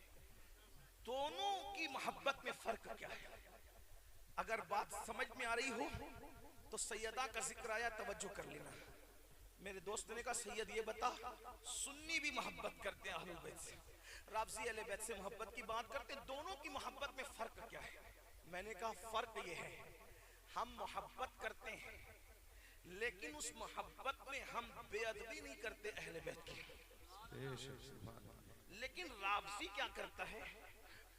Speaker 1: दोनों की मोहब्बत में फर्क क्या है? अगर बात समझ में आ रही हो तो सैयदा का जिक्र आया, तवज्जो कर लेना। मेरे दोस्त ने कहा, सैयद ये बता, सुन्नी भी मोहब्बत करते हैं अहले बैत से, राफजी अहले बैत से मोहब्बत की बात करते, दोनों की मोहब्बत में फर्क क्या है? मैंने कहा फर्क ये है, हम मोहब्बत करते हैं लेकिन उस मोहब्बत में हम बेअदबी नहीं करते अहले बैत की। लेकिन राफजी क्या करता है,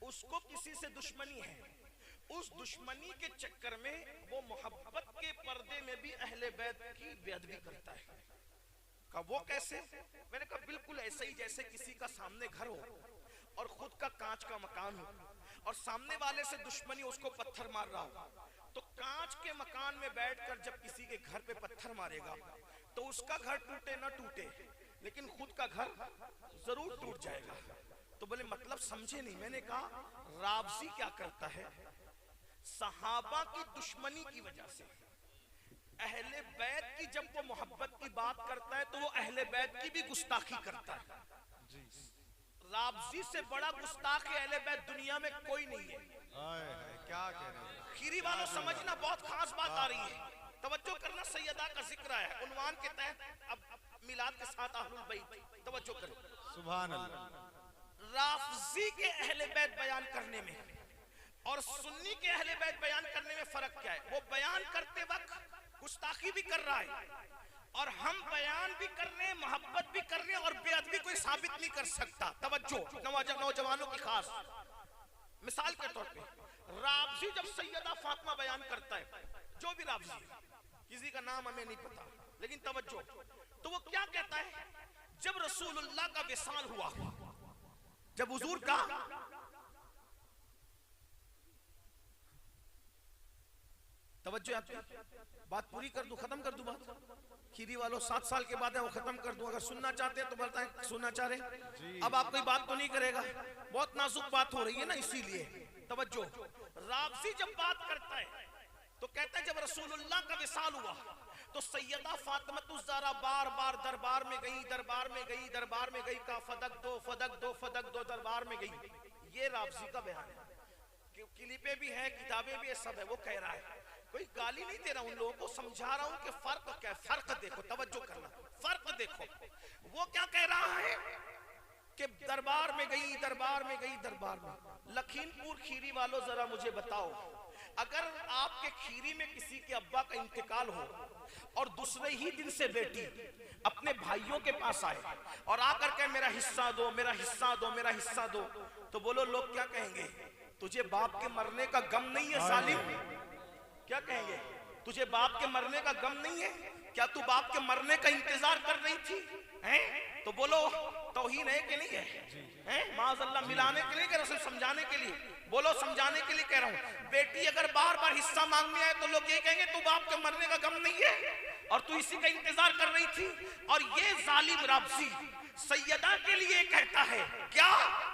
Speaker 1: उसको किसी से दुश्मनी है, उस दुश्मनी के चक्कर में वो मोहब्बत के पर्दे में भी अहले बैत की बेअदबी करता है। का वो कैसे? मैंने कहा बिल्कुल ऐसे ही जैसे किसी का सामने घर हो और खुद का कांच का मकान हो और सामने वाले से दुश्मनी, उसको पत्थर मार रहा हो, तो कांच के मकान में बैठकर जब किसी के घर पे पत्थर मारेगा तो उसका घर टूटे ना टूटे लेकिन खुद का घर जरूर टूट जाएगा। तो बोले मतलब समझे नहीं। मैंने कहा राफजी क्या करता है, सहाबा की दुश्मनी की वजह से अहले बैत की जब वो मोहब्बत की बात करता है तो वो अहले बैत की भी गुस्ताखी करता है। राबजी से बड़ा गुस्ताख अहले बैत दुनिया में कोई नहीं है।
Speaker 2: क्या कह रहे हैं?
Speaker 1: खीरी वालों समझना, बहुत खास बात आ रही है, तवज्जो करना। सैयदा का जिक्र है उन्वान के तहत, अब मिलाद के साथ अहलुल बैत, तवज्जो करो।
Speaker 2: सुभान अल्लाह।
Speaker 1: राफजी के अहले बैत बयान करने में और सुन्नी के अहले बैत बयान करने में फर्क क्या है? वो बयान करते वक्त गुस्ताखी भी कर रहा है और हम बयान भी कर रहे हैं, मोहब्बत भी कर रहे हैं, और बेअदबी कोई साबित नहीं कर सकता। तवज्जो, नौजवानों की खास मिसाल के तौर पे राबजी जब सैयदा फातिमा बयान करता है, जो भी राबजी है, किसी का नाम हमें नहीं पता, लेकिन तवज्जो, तो वो क्या कहता है? जब रसूलुल्लाह का विसाल हुआ, जब हुजूर का तवज्जो, बात पूरी कर दूं, खत्म कर दूं बात। खीरी वालों 7 साल के बाद है, वो खत्म कर दूं। अगर सुनना चाहते हैं तो बताएं, सुनना चाह रहे? अब आप कोई बात तो नहीं करेगा, बहुत नाजुक बात हो रही है ना, इसीलिए तवज्जो। राबजी जब बात करता है तो कहता है जब रसूलुल्लाह का विसाल हुआ तो सैयदा फातिमा ज़हरा बार बार दरबार में गई, दरबार में गई, दरबार में गई, का फदक दो, फदक दो, फदक दो, दरबार में गई। ये राबजी का बयान है, क्लिपें भी है, किताबें भी है, सब है। वो कह रहा है, कोई गाली नहीं दे रहा, उन लोगों को समझा रहा हूं कि फर्क क्या है। फर्क देखो, तवज्जो करना, फर्क देखो। वो क्या कह रहा है कि दरबार में गई, दरबार में गई, दरबार में। लखीमपुर खीरी वालों जरा मुझे बताओ, अगर आपके खीरी में किसी के अब्बा का इंतकाल हो और दूसरे ही दिन से बेटी अपने भाइयों के पास आए और आकर के मेरा हिस्सा दो, मेरा हिस्सा दो, मेरा हिस्सा दो, तो बोलो लोग क्या कहेंगे? तुझे बाप के मरने का गम नहीं है सालिम? क्या कहेंगे? तुझे बाप के मरने का गम नहीं है? क्या तू बाप के मरने का इंतजार कर रही थी? हैं? तो बोलो तौहीन है कि नहीं है? हैं? माज़अल्लाह मिलाने के लिए कह रहा हूं, समझाने के लिए बोलो, समझाने के लिए कह रहा हूं। बेटी अगर बार बार हिस्सा मांगने आए तो लोग ये कहेंगे तू बाप के मरने का गम नहीं है और तू इसी का इंतजार कर रही थी। और ये जालिम राबजी सैयदा के लिए कहता है क्या?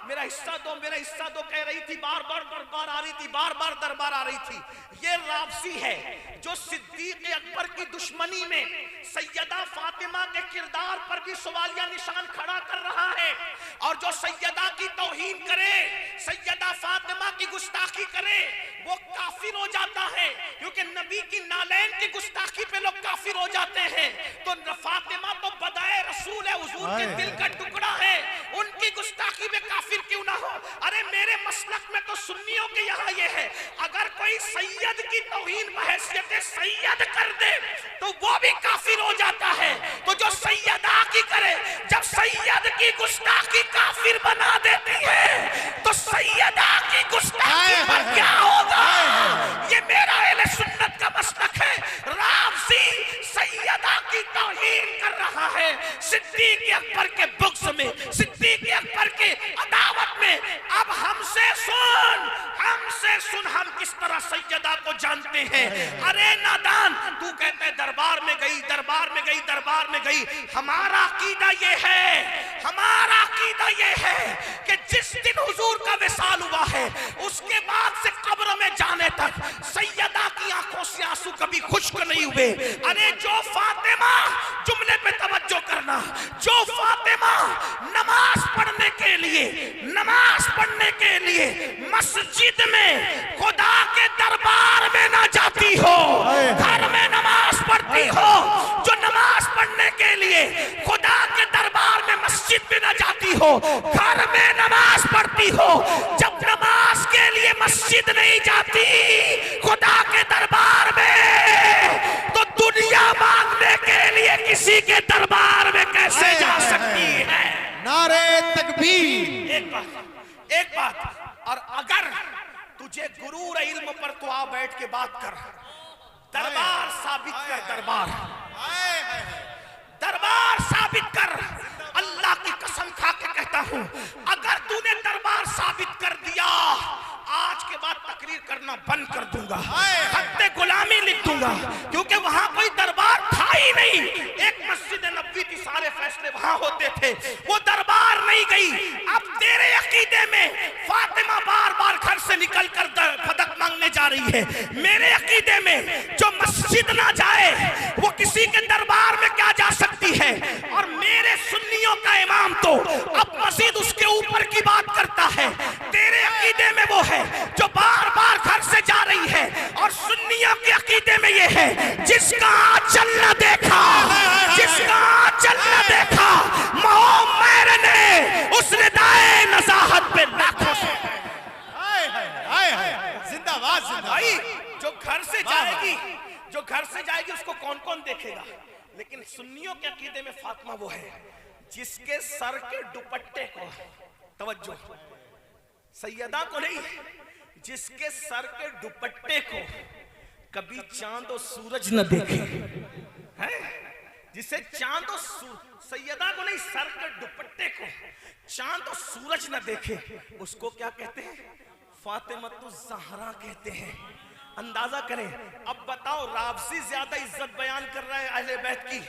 Speaker 1: मेरा हिस्सा दो, मेरा हिस्सा दो कह रही थी, बार बार दरबार आ रही थी, बार बार दरबार आ रही थी। ये राबजी है जो सिद्दीक अकबर की दुश्मनी में सैयदा फातिमा के किरदार पर भी सवालिया निशान खड़ा कर रहा है, और जो सैयदा की तौहीन करे, सैयदा फातिमा की गुस्ताखी करे, वो काफिर हो जाता है। क्योंकि नबी की नालैन की गुस्ताखी पे लोग काफिर हो जाते हैं। तो फातिमा तो बदाए रसूल है, हुजूर के दिल का टुकड़ा है, उनकी गुस्ताखी में काफिर क्यों ना हो? अरे मेरे मसलक में तो सुन्नियों के यहाँ ये है, अगर कोई सैयद की तौहीन बहैसियत सैयद कर दे तो वो भी काफिर हो जाता है। तो जो सैयदा की करे, जब सैयद की गुस्ताखी काफिर बना देती है तो सैयदा की गुस्ताखी पर क्या होगा? ये मेरा अहले सुन्नत का मसलक है। राबजी सैयदा की तौहीन कर रहा है, सिद्दीक अकबर के बुग़्ज़ में, सिद्दीक अकबर के अदावत में। अब हमसे सुन हम किस तरह सैयदा को जानते हैं। अरे नादान, तू कहते हैं दरबार में गई, दरबार में गई, दरबार में गई। हमारा अकीदा ये है, हमारा अकीदा ये है कि जिस दिन हुजूर का विसाल हुआ है उसके बाद से कब्र में जाने तक सैयदा की आंखों से आंसू कभी खुश्क नहीं हुए। अरे जो फातिमा, जुमले पे तवज्जो करना, जो फातिमा नमाज पढ़ने के लिए मस्जिद में खुदा के दरबार में ना जाती हो, घर में नमाज पढ़ती हो, जो नमाज पढ़ने के लिए खुदा के दरबार में मस्जिद में ना जाती हो, घर में नमाज पढ़ती हो, जब नमाज के लिए मस्जिद नहीं जाती खुदा के दरबार में, तो दुनिया मांगने के लिए किसी के दरबार में कैसे जा सकती है?
Speaker 2: नारे तकबीर।
Speaker 1: एक बात, और अगर तुझे गुरूर इल्म पर तो आ बैठ के बात कर, दरबार साबित कर, दरबार साबित कर। अल्लाह की कसम खा के कहता हूं, अगर तूने दरबार साबित कर दिया, आज के बाद तकरीर करना बंद कर दूंगा, खत्ते गुलामी लिख दूंगा, क्योंकि वहां कोई दरबार था ही नहीं। एक मस्जिद नबवी थी, सारे फैसले वहां होते थे, वो दरबार नहीं गई। अब तेरे अकीदे में फातिमा बार बार घर से निकल कर फदक मांगने जा रही है। मेरे अकीदे में जो मस्जिद ना जाए वो किसी के दरबार में क्या जा सकती है। और मेरे सुन्नियों का इमाम तो अब मजीद उसके ऊपर की बात करता है। तेरे अकीदे में वो है जो बार बार घर से जा रही है, और सुन्नियों के अकीदे में ये है जिसका आंचल न देखा, जिसका आंचल न देखा मोहम्मद ने उस रिदाए नज़ाहत पे लाखों से
Speaker 2: जिंदाबाद
Speaker 1: भाई।
Speaker 2: जिंदाबाद।
Speaker 1: जो घर से जाएगी, जो घर से जाएगी उसको कौन कौन देखेगा। लेकिन सुन्नियों के अकीदे में फातिमा वो है जिसके सर के दुपट्टे को, तवज्जो, सैयदा को नहीं, जिसके सर के दुपट्टे को कभी चांद और सूरज न देखे है, जिसे चांद और सैयदा को नहीं, सर के दुपट्टे को चांद और सूरज न देखे, उसको क्या कहते हैं? फातिमतु ज़हरा कहते हैं। अंदाजा करें। अब बताओ राबसी ज्यादा इज्जत बयान कर रहा है अहले बैत की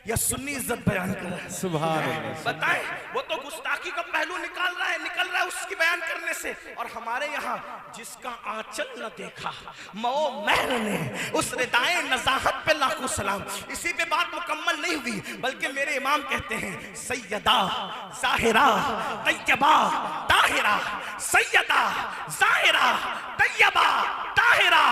Speaker 1: या सुन्नी इज्जत बयान कर रहा है?
Speaker 2: सुभान अल्लाह।
Speaker 1: बताएं। वो तो गुस्ताखी का पहलू निकाल रहा है उसकी बयान करने से। और हमारे यहाँ जिसका आंचल न देखा मो महर ने उस रिदाए नज़ाहत पे लाखों सलाम। इसी पे बात मुकम्मल नहीं हुई, बल्कि मेरे इमाम कहते हैं सैयदा ज़ाहिरा तैयबा ताहिरा, सैयदा ज़ाहिरा तैयबा ताहिरा,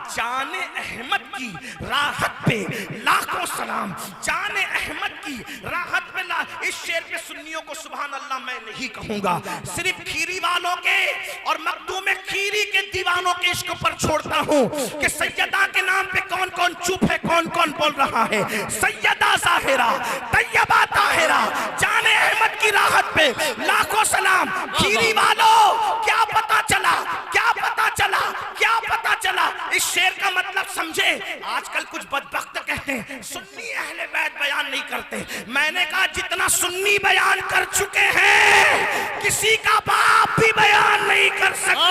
Speaker 1: जाने अहमद की राहत पे लाखों सलाम, जाने अहमद की राहत पे इस शेर पे सुन्नियों को सुभान अल्लाह मैं नहीं कहूंगा, सिर्फ खीरी वालों के और मखदूम खीरी के दीवानों के इश्क पर छोड़ता हूं कि सैयदा के नाम पे कौन कौन चुप है, कौन कौन बोल रहा है। सैयदा ज़ाहिरा तैयबा ताहिरा, जाने अहमद की राहत पे लाखों सलाम। खीरी वालों क्या पता चला, क्या पता चला, क्या पता चला? इस शेर का मतलब समझे। आजकल कुछ बदबख्त कहते हैं सुन्नी अहले बैत बयान नहीं करते। मैंने कहा जितना सुन्नी बयान कर चुके हैं किसी का बाप भी बयान नहीं कर सकता।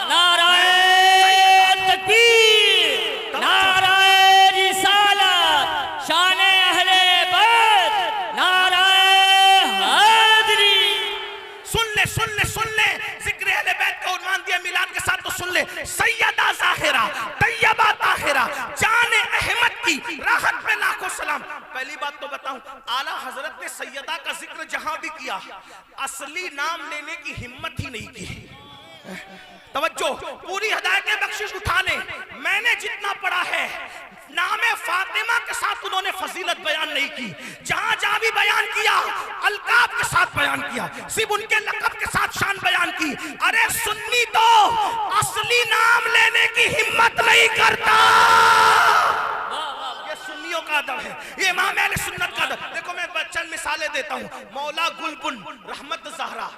Speaker 3: नाराए तकबीर, नाराए रिसालत, शाने अहले बैत, नाराए हैदरी।
Speaker 1: सुन ले सुन ले सुन ले, जिक्र अहले बैत का उन्वान दिया मिलाद के साथ, तो सुन ले। सैयदा ज़ाहिरा तैयबा ताहिरा, जाने अहमद की राहत पे लाखों सलाम। पहली बात तो बताऊं, आला हजरत ने सैयदा का जिक्र जहां भी किया असली नाम लेने की हिम्मत ही नहीं की। तवज्जो, पूरी हिदायत बख्शिश उठा ले। मैंने जितना पढ़ा है नामे फातिमा के साथ उन्होंने फजीलत बयान नहीं की। जहां जहां भी बयान किया अलकाब के साथ बयान किया, सिर्फ उनके लक़ब के साथ शान बयान की। अरे सुन्नी तो असली नाम लेने की हिम्मत नहीं करता। ये सुन्नियों का अदब है, ये इमाम अहले सुन्नत का अदब। देखो मैं चंद मिसालें देता हूं। मौला गुलबुन रहमत ज़हरा,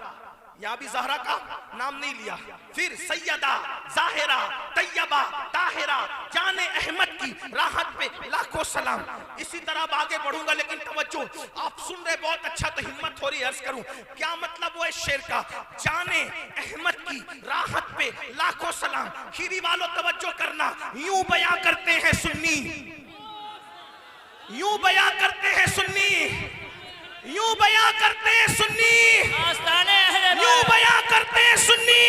Speaker 1: यहाँ भी ज़हरा का नाम नहीं लिया। फिर सैयदा ज़ाहिरा तैयबा ताहिरा, जाने अहमद की राहत पे लाखों सलाम। इसी तरह आगे बढ़ूंगा, लेकिन तवज्जो, आप सुन रहे बहुत अच्छा, तो हिम्मत हो रही है अर्ज करूं क्या मतलब वो इस शेर का। जाने अहमद की राहत पे लाखों सलाम। खीरी वालों तवज्जो करना, यूं बयां करते हैं सुन्नी, यूं बयां करते हैं सुन्नी, यूं बयां करते हैं सुन्नी, यूं बयां करते हैं सुन्नी।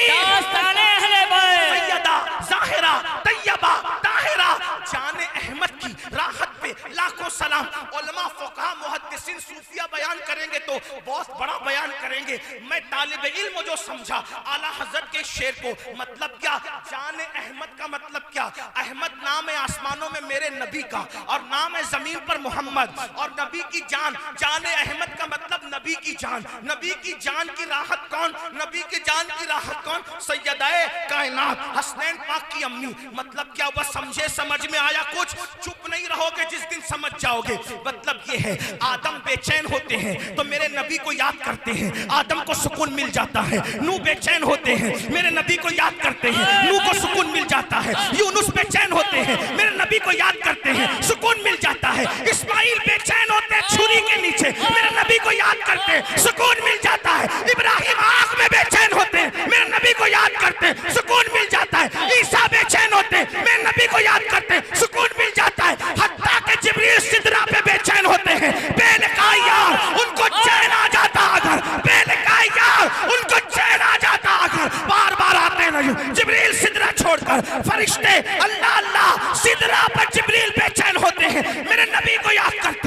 Speaker 1: सैयदा ज़ाहिरा तैयबा ताहिरा, जाने अहमद की राहत पे लाखों सलाम। उलमा फुक़हा मुहद्दिसीन सूफिया बयान करेंगे तो बहुत बड़ा बयान करेंगे। मैं तालिब इल्म जो समझा आला हज़रत के शेर को, मतलब क्या? जाने अहमद का मतलब क्या? अहमद नाम है आसमानों में मेरे नबी का, और नाम है जमीन पर मोहम्मद, और नबी की जान। जाने अहमद का मतलब नबी की जान। नबी की जान की राहत कौन? नबी की जान की राहत कौन? सैयदाए कायनात हसनैन पाक की अम्मी। मतलब क्या? बस समझे, समझ में आया कुछ? चुप नहीं रहोगे, जिस दिन समझ जाओगे। मतलब ये है, आदम बेचैन होते हैं तो मेरे नबी को याद करते हैं, आदम को सुकून मिल जाता है। नूह बेचैन होते हैं, मेरे नबी को याद करते हैं, नूह को सुकून मिल जाता है। यूनुस बेचैन होते हैं, मेरे नबी को याद करते हैं, सुकून मिल जाता है। इस्माइल बेचैन होते हैं छुरी के नीचे, मेरे नबी को याद करते हैं, सुकून मिल जाता है। इब्राहिम आग में बेचैन होते हैं, मेरे नबी को याद करते हैं, सुकून मिल जाता है। ईसा बेचैन होते हैं, मेरे नबी को याद करते हैं, सुकून मिल जाता है। हत्ता के जिब्रील सिदरा पे बेचैन होते हैं, बेलकाई यार उनको चैन आ जाता अगर, बेलकाई यार उनको चैन आ जाता अगर, बार बार आते नहीं जिब्रील सिदरा छोड़कर।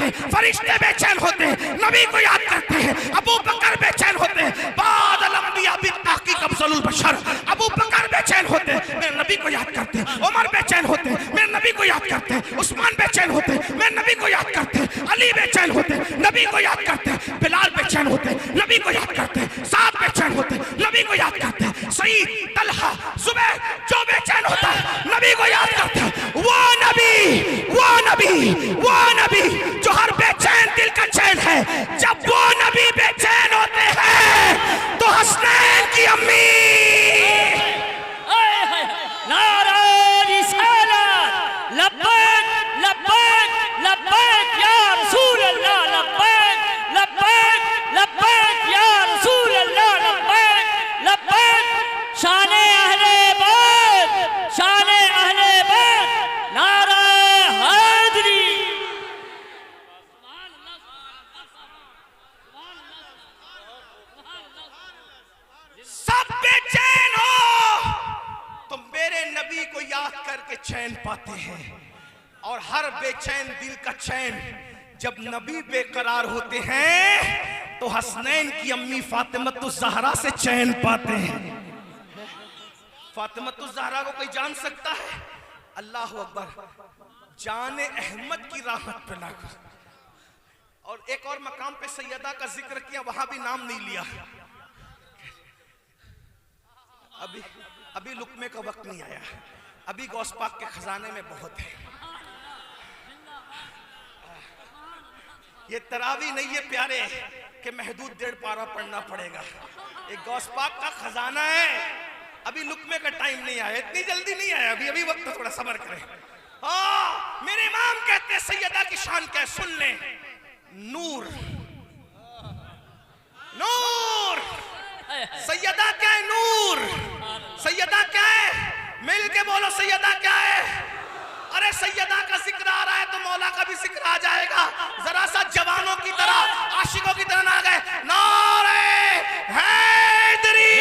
Speaker 1: करते, फरिश्ते बेचैन होते, नबी को याद करते हैं। अबू बकर बेचैन होते, बादल अंबिया बित्ताकीक अफजलुल बशर। अबू बकर बेचैन होते, मेरे नबी को याद करते। उमर बेचैन होते, मेरे नबी को याद करते। उस्मान बेचैन होते, मेरे नबी को याद करते। अली बेचैन होते, नबी को याद करते। बिलाल बेचैन होते, नबी को याद करते। साद बेचैन होते, नबी को याद करते। सईद, तलहा, जुबैर जो बेचैन होता है, नबी को याद करते हैं। वो नबी, वो नबी, वो नबी जो हर बेचैन दिल का चैन है। जब वो नबी बेचैन होते हैं तो हसनैन की अम्मी
Speaker 3: नाराए रिसालत लब्बैक लब्बैक लब्बैक या रसूल अल्लाह लब्बैक लब्बैक लब्बैक या रसूल अल्लाह लब्बैक लब्बैक शाने अहले बैत शाने अहले बैत नाराए हैदरी
Speaker 1: सब बेचैन हो तो मेरे नबी को याद करके चैन पाते हैं। और हर बेचैन दिल का चैन जब नबी बेकरार होते हैं तो हसनैन की अम्मी फातिमतुज़ ज़हरा से चैन पाते हैं। फातिमतुज़ ज़हरा को कोई जान सकता है? अल्लाह अकबर, जाने अहमद की राहत पे लाकर। और एक और मकाम पे सैयदा का जिक्र किया, वहां भी नाम नहीं लिया। अभी लुकमे का वक्त नहीं आया, अभी गौस पाक के खजाने में बहुत है। ये तरावी नहीं है प्यारे कि महदूद 1.5 पारा पढ़ना पड़ेगा। एक गौस पाक का खजाना है। अभी लुकमे का टाइम नहीं आया, इतनी जल्दी नहीं आया, अभी वक्त तो थोड़ा सब्र करें। मेरे इमाम कहते हैं सैयदा की शान क्या है, सुन ले। नूर, नूर सैयदा क्या है? नूर। सैयदा क्या है? मिल के बोलो, सैयदा क्या है? अरे सैयदा का जिक्र आ रहा है तो मौला का भी जिक्र आ जाएगा। जरा सा जवानों की तरह, आशिकों की तरह ना गए। नारे हैदरी,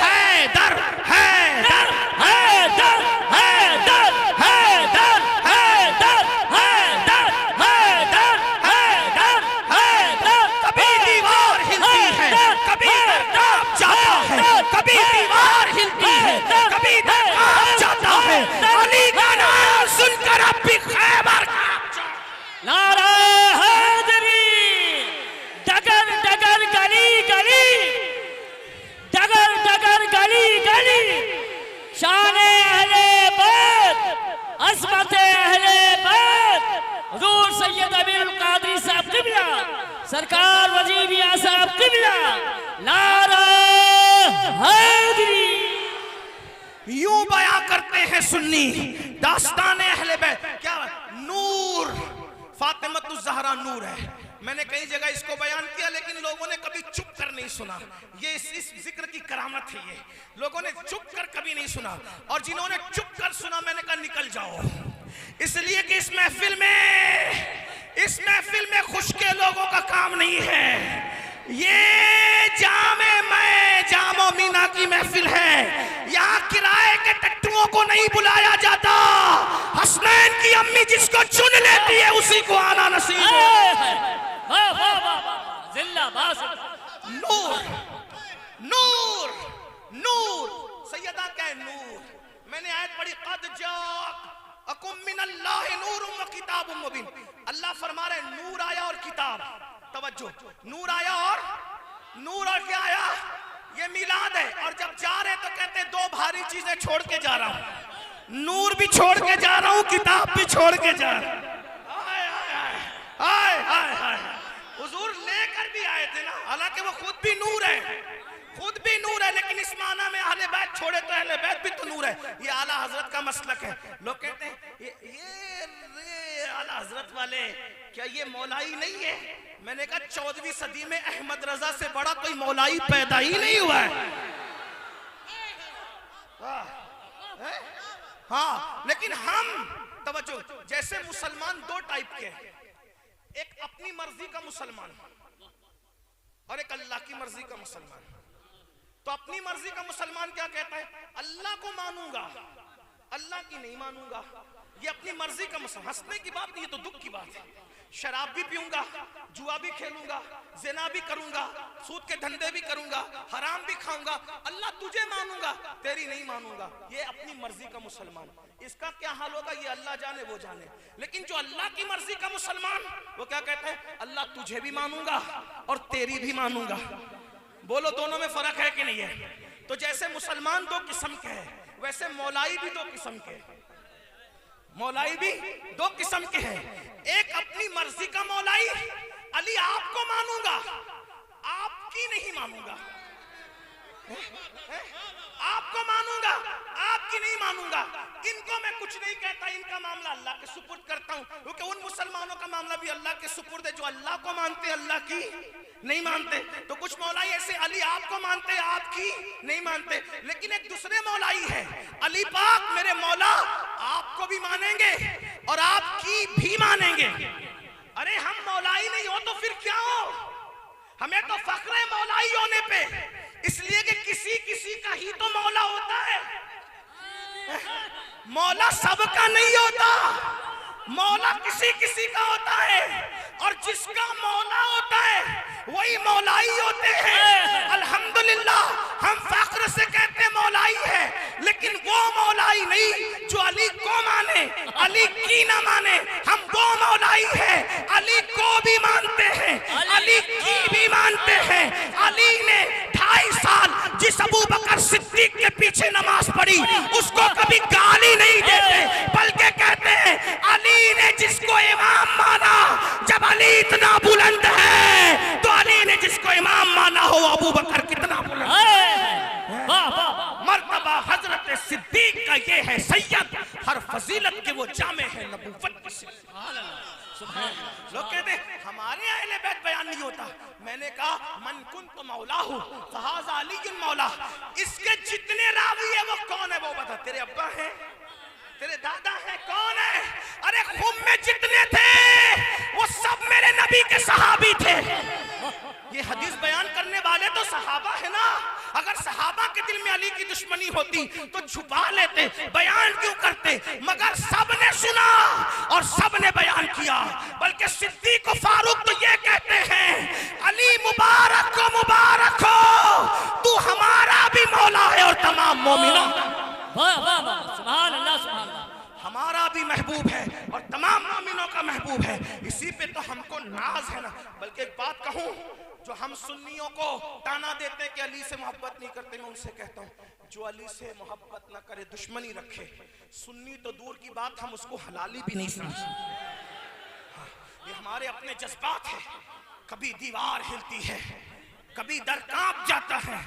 Speaker 1: हैदर, हैदर, हैदर, हैदर, हैदर, हैदर, हैदर, हैदर, हैदर, हैदर। कभी दीवार हिलती है, कभी कांप जाता है, कभी दीवार हिलती है, कभी कांप जाता है। अली का नाम सुनकर अब भी खैबर कांप जाता है।
Speaker 3: नाराए हैदरी डगर डगर गली गली डगर डगर गली गली शाने अहले बैत अज़मत अहले बैत हुज़ूर सैयद अमीरुल कादरी साहब क़िबला सरकार वजीबिया साहब क़िबला नाराए हैदरी।
Speaker 1: यूं बयां करते हैं सुन्नी दास्तान अहले बैत। क्या नूर, फातिमतुज़ ज़हरा नूर है। मैंने कई जगह इसको बयान किया लेकिन लोगों ने कभी चुप कर नहीं सुना। ये इस जिक्र की करामत है। ये लोगों ने चुप कर कभी नहीं सुना, और जिन्होंने चुप कर सुना मैंने कहा निकल जाओ। इसलिए कि इस महफिल में खुश के लोगों का काम नहीं है। ये जामो मीना की महफिल है। यहाँ किराए के टट्टुओं को नहीं बुलाया जाता। हसनैन की अम्मी जिसको चुन लेती है उसी को आना नसीब है। नूर, नूर, नूर सैयदा क्या है? नूर। मैंने आयत पढ़ी, क़द जाअकुम मिनल्लाहि नूरुम व किताबुम मुबीन। अल्लाह फरमा रहे नूर आया और किताब। तवज्जो, नूर आया और क्या आया? ये मिलाद है। और जब जा रहे तो कहते 2 भारी चीजें छोड़ के जा रहा हूं। नूर भी छोड़ के जा रहा हूं, किताब भी छोड़ के जा रहा हूं। हुजूर लेकर भी आए थे ना, हालांकि वो खुद भी नूर है, खुद भी नूर है, लेकिन इस माना में अहले बैत छोड़े तो अहले बैत भी तो नूर है। ये आला हजरत का मसलक है। लोग कहते हैं ये आला हजरत वाले क्या ये मौलाई नहीं है? मैंने कहा 14वीं सदी में अहमद रजा से बड़ा कोई मौलाई पैदा ही नहीं हुआ है। हाँ, लेकिन हम तवज्जो, जैसे मुसलमान 2 टाइप के हैं। एक अपनी मर्जी का मुसलमान और एक अल्लाह की मर्जी का मुसलमान। तो अपनी मर्जी का मुसलमान क्या कहता है? अल्लाह को मानूंगा, अल्लाह की नहीं मानूंगा। ये अपनी मर्जी का मुसलमान। हंसने की बात नहीं, ये तो दुख की बात है। शराब भी पीऊंगा, जुआ भी खेलूंगा, जिना भी करूंगा, सूद के धंधे भी करूंगा, हराम भी खाऊंगा, अल्लाह तुझे मानूंगा, तेरी नहीं मानूंगा। ये अपनी मर्जी का मुसलमान, इसका क्या हाल होगा ये अल्लाह जाने, वो जाने। लेकिन जो अल्लाह की मर्जी का मुसलमान, वो क्या कहता है? अल्लाह तुझे भी मानूंगा और तेरी भी मानूंगा। बोलो दोनों में फर्क है कि नहीं है? तो जैसे मुसलमान दो किस्म के हैं, वैसे मौलाई भी दो किस्म के हैं। मौलाई भी दो किस्म के हैं। एक अपनी मर्जी का मौलाई, अली आपको मानूंगा, आपकी नहीं मानूंगा, आपको मानूंगा, आपकी नहीं मानूंगा। इनको मैं कुछ नहीं कहता, इनका मामला अल्लाह के सुपुर्द करता हूं, क्योंकि उन मुसलमानों का मामला भी अल्लाह के सुपुर्द है जो अल्लाह को मानते, अल्लाह की नहीं मानते। तो कुछ मौलाई ऐसे अली आपको मानते, आपकी नहीं मानते। लेकिन एक दूसरे मौलाई है, अली पाक मेरे मौला आपको भी मानेंगे और आपकी भी मानेंगे। अरे हम मौलाई नहीं हो तो फिर क्या हो? हमें तो फख्र है मौलाई होने पे, इसलिए कि किसी किसी का ही तो मौला होता है। मौला सबका नहीं होता, मौला किसी किसी का होता है, और जिसका मौला होता है वही मौलाई होते हैं। अल्हम्दुलिल्लाह हम फख्र से कहते मौलाई है, लेकिन वो मौलाई नहीं जो अली को माने, अली की ना माने। हम वो मौलाई है, अली को भी मानते हैं, अली की भी मानते हैं। अली ने 2.5 साल जिस अबू बकर सिद्दीक के पीछे नमाज पढ़ी, उसको कभी गाली नहीं देते, बल्कि कहते हैं अली ने जिसको इमाम माना, जब अली इतना बुलंद है तो अली ने जिसको इमाम माना हो अबू बकर कितना बुलंद है। मर्तबा हजरत सिद्दीक का ये है सैयद, हर फजीलत के वो जामे है नबूवत की। लोग कहते हैं हमारे अहले बैत बयान नहीं होता। मैंने कहा मन कुन तो मौला हूँ, फहाज़ा अली मौला। इसके जितने रावी है वो कौन है वो बता। तेरे अब्बा है, तेरे दादा है, कौन है? अरे खून में जितने थे वो सब मेरे नबी के सहाबी थे। ये हदीस बयान करने वाले तो सहाबा है ना। अगर सहाबा के दिल में अली की दुश्मनी होती तो छुपा लेते, बयान क्यों करते? मगर सबने सुना और सबने बयान किया। बल्कि सिद्दीक और फारूक तो ये कहते हैं अली मुबारक को मुबारक हो, तू हमारा भी मौला है और तमाम मोमिनों
Speaker 3: सुभान अल्लाह, सुभान अल्लाह।
Speaker 1: हमारा भी महबूब है और तमाम मोमिनों का महबूब है। इसी पे तो हमको नाज है ना। बल्कि एक बात कहूं, जो हम सुन्नियों को ताना देते कि अली से मोहब्बत नहीं करते, मैं उनसे कहता हूं जो अली से मोहब्बत ना करे, दुश्मनी रखे, सुन्नी तो दूर की बात, हम उसको हलाली भी नहीं समझते। ये हमारे अपने जज्बात है। कभी दीवार हिलती है, कभी दर कांप जाता है।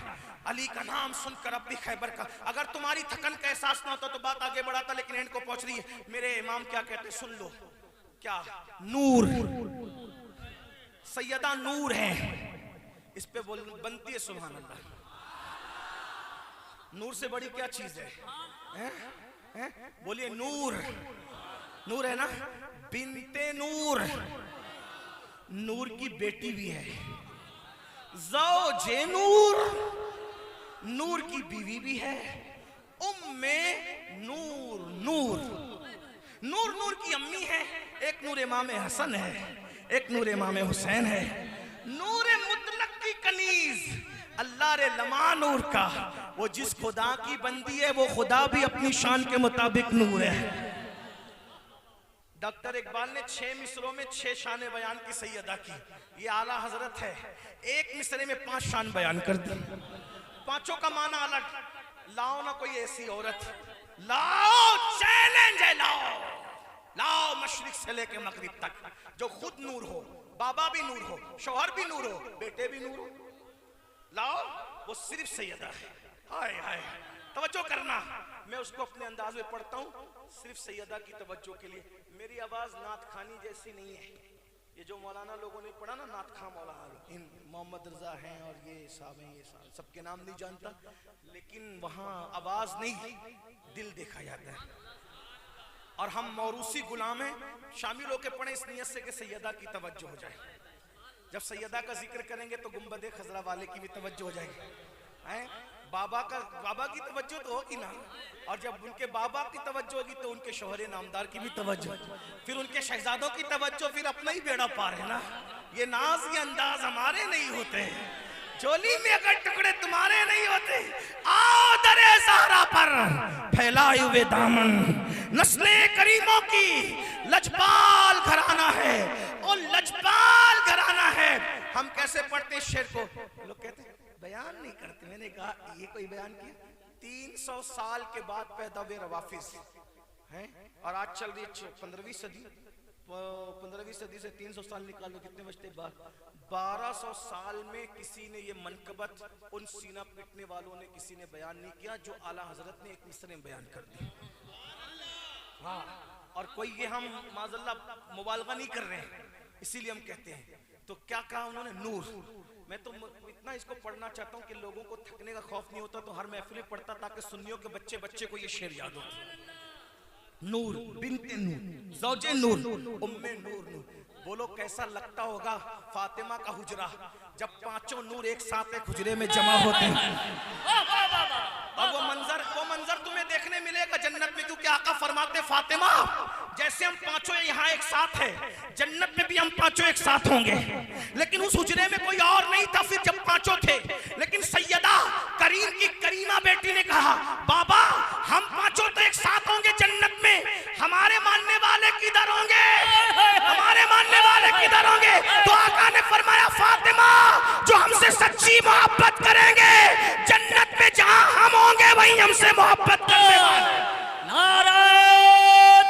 Speaker 1: अली का नाम सुनकर अब भी खैबर का, अगर तुम्हारी थकन का एहसास ना होता तो बात आगे बढ़ाता, लेकिन एंड को पहुंच रही है। मेरे इमाम क्या कहते सुन लो, क्या नूर, सैयदा नूर है, इस पे बनती है सुभान अल्लाह। नूर से बड़ी क्या चीज है? बोलिए नूर। नूर है ना, बिनते नूर, नूर की बेटी भी है, ज़ौजे नूर, नूर की बीवी भी है, उम्मे नूर, नूर नूर नूर की अम्मी है। एक नूर इमाम हसन है, एक नूर इमाम हुसैन है। नूर मुतलक की कनीज अल्लाह रे लमा नूर का, वो जिस खुदा की बंदी है वो खुदा भी अपनी शान के मुताबिक नूर है। डॉक्टर इकबाल ने 6 मिसरों में 6 शान बयान की सैयदा की, ये आला हजरत है। एक मिसरे में 5 शान बयान कर दी, पांचों का माना अलग। लाओ ना कोई ऐसी औरत, लाओ चैलेंज है, लाओ लाओ मशरिक से लेके मगरिब तक, जो खुद नूर हो, बाबा भी नूर हो, शौहर भी नूर हो, बेटे भी नूर हो, लाओ। वो सिर्फ सैयदा है। हाय हाय, तवज्जो करना, मैं उसको अपने अंदाज में पढ़ता हूँ सिर्फ सैयदा की तवज्जो के लिए। मेरी आवाज नात खानी जैसी नहीं है। ये जो मौलाना लोगों ने पढ़ा ना, नात खा मौलाना, इन मोहम्मद रजा हैं और ये साहब हैं, ये साहब, सबके नाम नहीं जानता, लेकिन वहाँ आवाज नहीं दिल देखा जाता है। और हम मौरूसी गुलाम हैं, शामिल होकर पढ़े इस नियत से कि सैयदा की तवज्जो हो जाए। जब सैयदा का जिक्र करेंगे तो गुंबदे खजरा वाले की भी तवज्जो हो जाएगी। बाबा की तवज्जो तो होगी ना, और जब उनके बाबा की तवज्जो होगी तो उनके शोहरे नामदार की भी तवज्जो, फिर उनके शहजादों की तवज्जो, फिर अपना ही बेड़ा पार है ना। ये नाज ये अंदाज हमारे नहीं होते, चोली में अगर टुकड़े तुम्हारे नहीं होते। आओ दरे ज़हरा पर फैलाए हुए दामन, नस्ले करीमों की लजपाल घराना है, और लजपाल घराना है। हम कैसे पढ़ते इस शेर को? लोग कहते हैं बयान नहीं करते। मैंने कहा ये कोई बयान किया? 300 साल के बाद पैदा हुए रवाफिज हैं, और आज चल रही 15वीं सदी। 15वीं सदी से 300 साल निकाल लो, कितने बचते बाद? 1200 साल में किसी ने ये मनकबत उन सीना पीटने वालों ने किसी ने बयान नहीं किया जो आला हजरत ने एक मिसरे में बयान कर दी। हाँ, और कोई ये हम माज़अल्लाह मुबालगा नहीं कर रहे हैं, इसीलिए हम कहते हैं। तो क्या कहा उन्होंने? नूर। मैं तो इतना इसको पढ़ना चाहता हूँ कि लोगों को थकने का खौफ नहीं होता, तो हर महफिल में पढ़ता ताकि सुन्नियों के बच्चे बच्चे को ये शेर याद हो। नूर बिन्ते नूर, ज़ौजे नूर, उम्मे नूर। नूर बोलो कैसा लगता होगा फातिमा का हुजरा जब पांचों नूर एक साथ एक हुजरे में जमा होते हैं। और वो मंजर तुम्हें देखने मिलेगा जन्नत में, क्योंकि आका फरमाते फातिमा जैसे हम पांचों यहाँ एक साथ हैं, जन्नत में भी हम पांचों एक साथ होंगे। लेकिन उस हुजरे में कोई और नहीं था फिर जब पांचों थे। लेकिन सैयदा करीम की करीमा बेटी ने कहा बाबा हम पांचों तो एक साथ होंगे जन्नत में, हमारे मानने वाले किधर होंगे? हमारे मानने वाले किधर होंगे? तो आका ने फरमाया फातिमा जो हमसे सच्ची मोहब्बत करेंगे जन्नत में जहां हम होंगे वहीं हमसे मोहब्बत करने वाले।
Speaker 3: नारा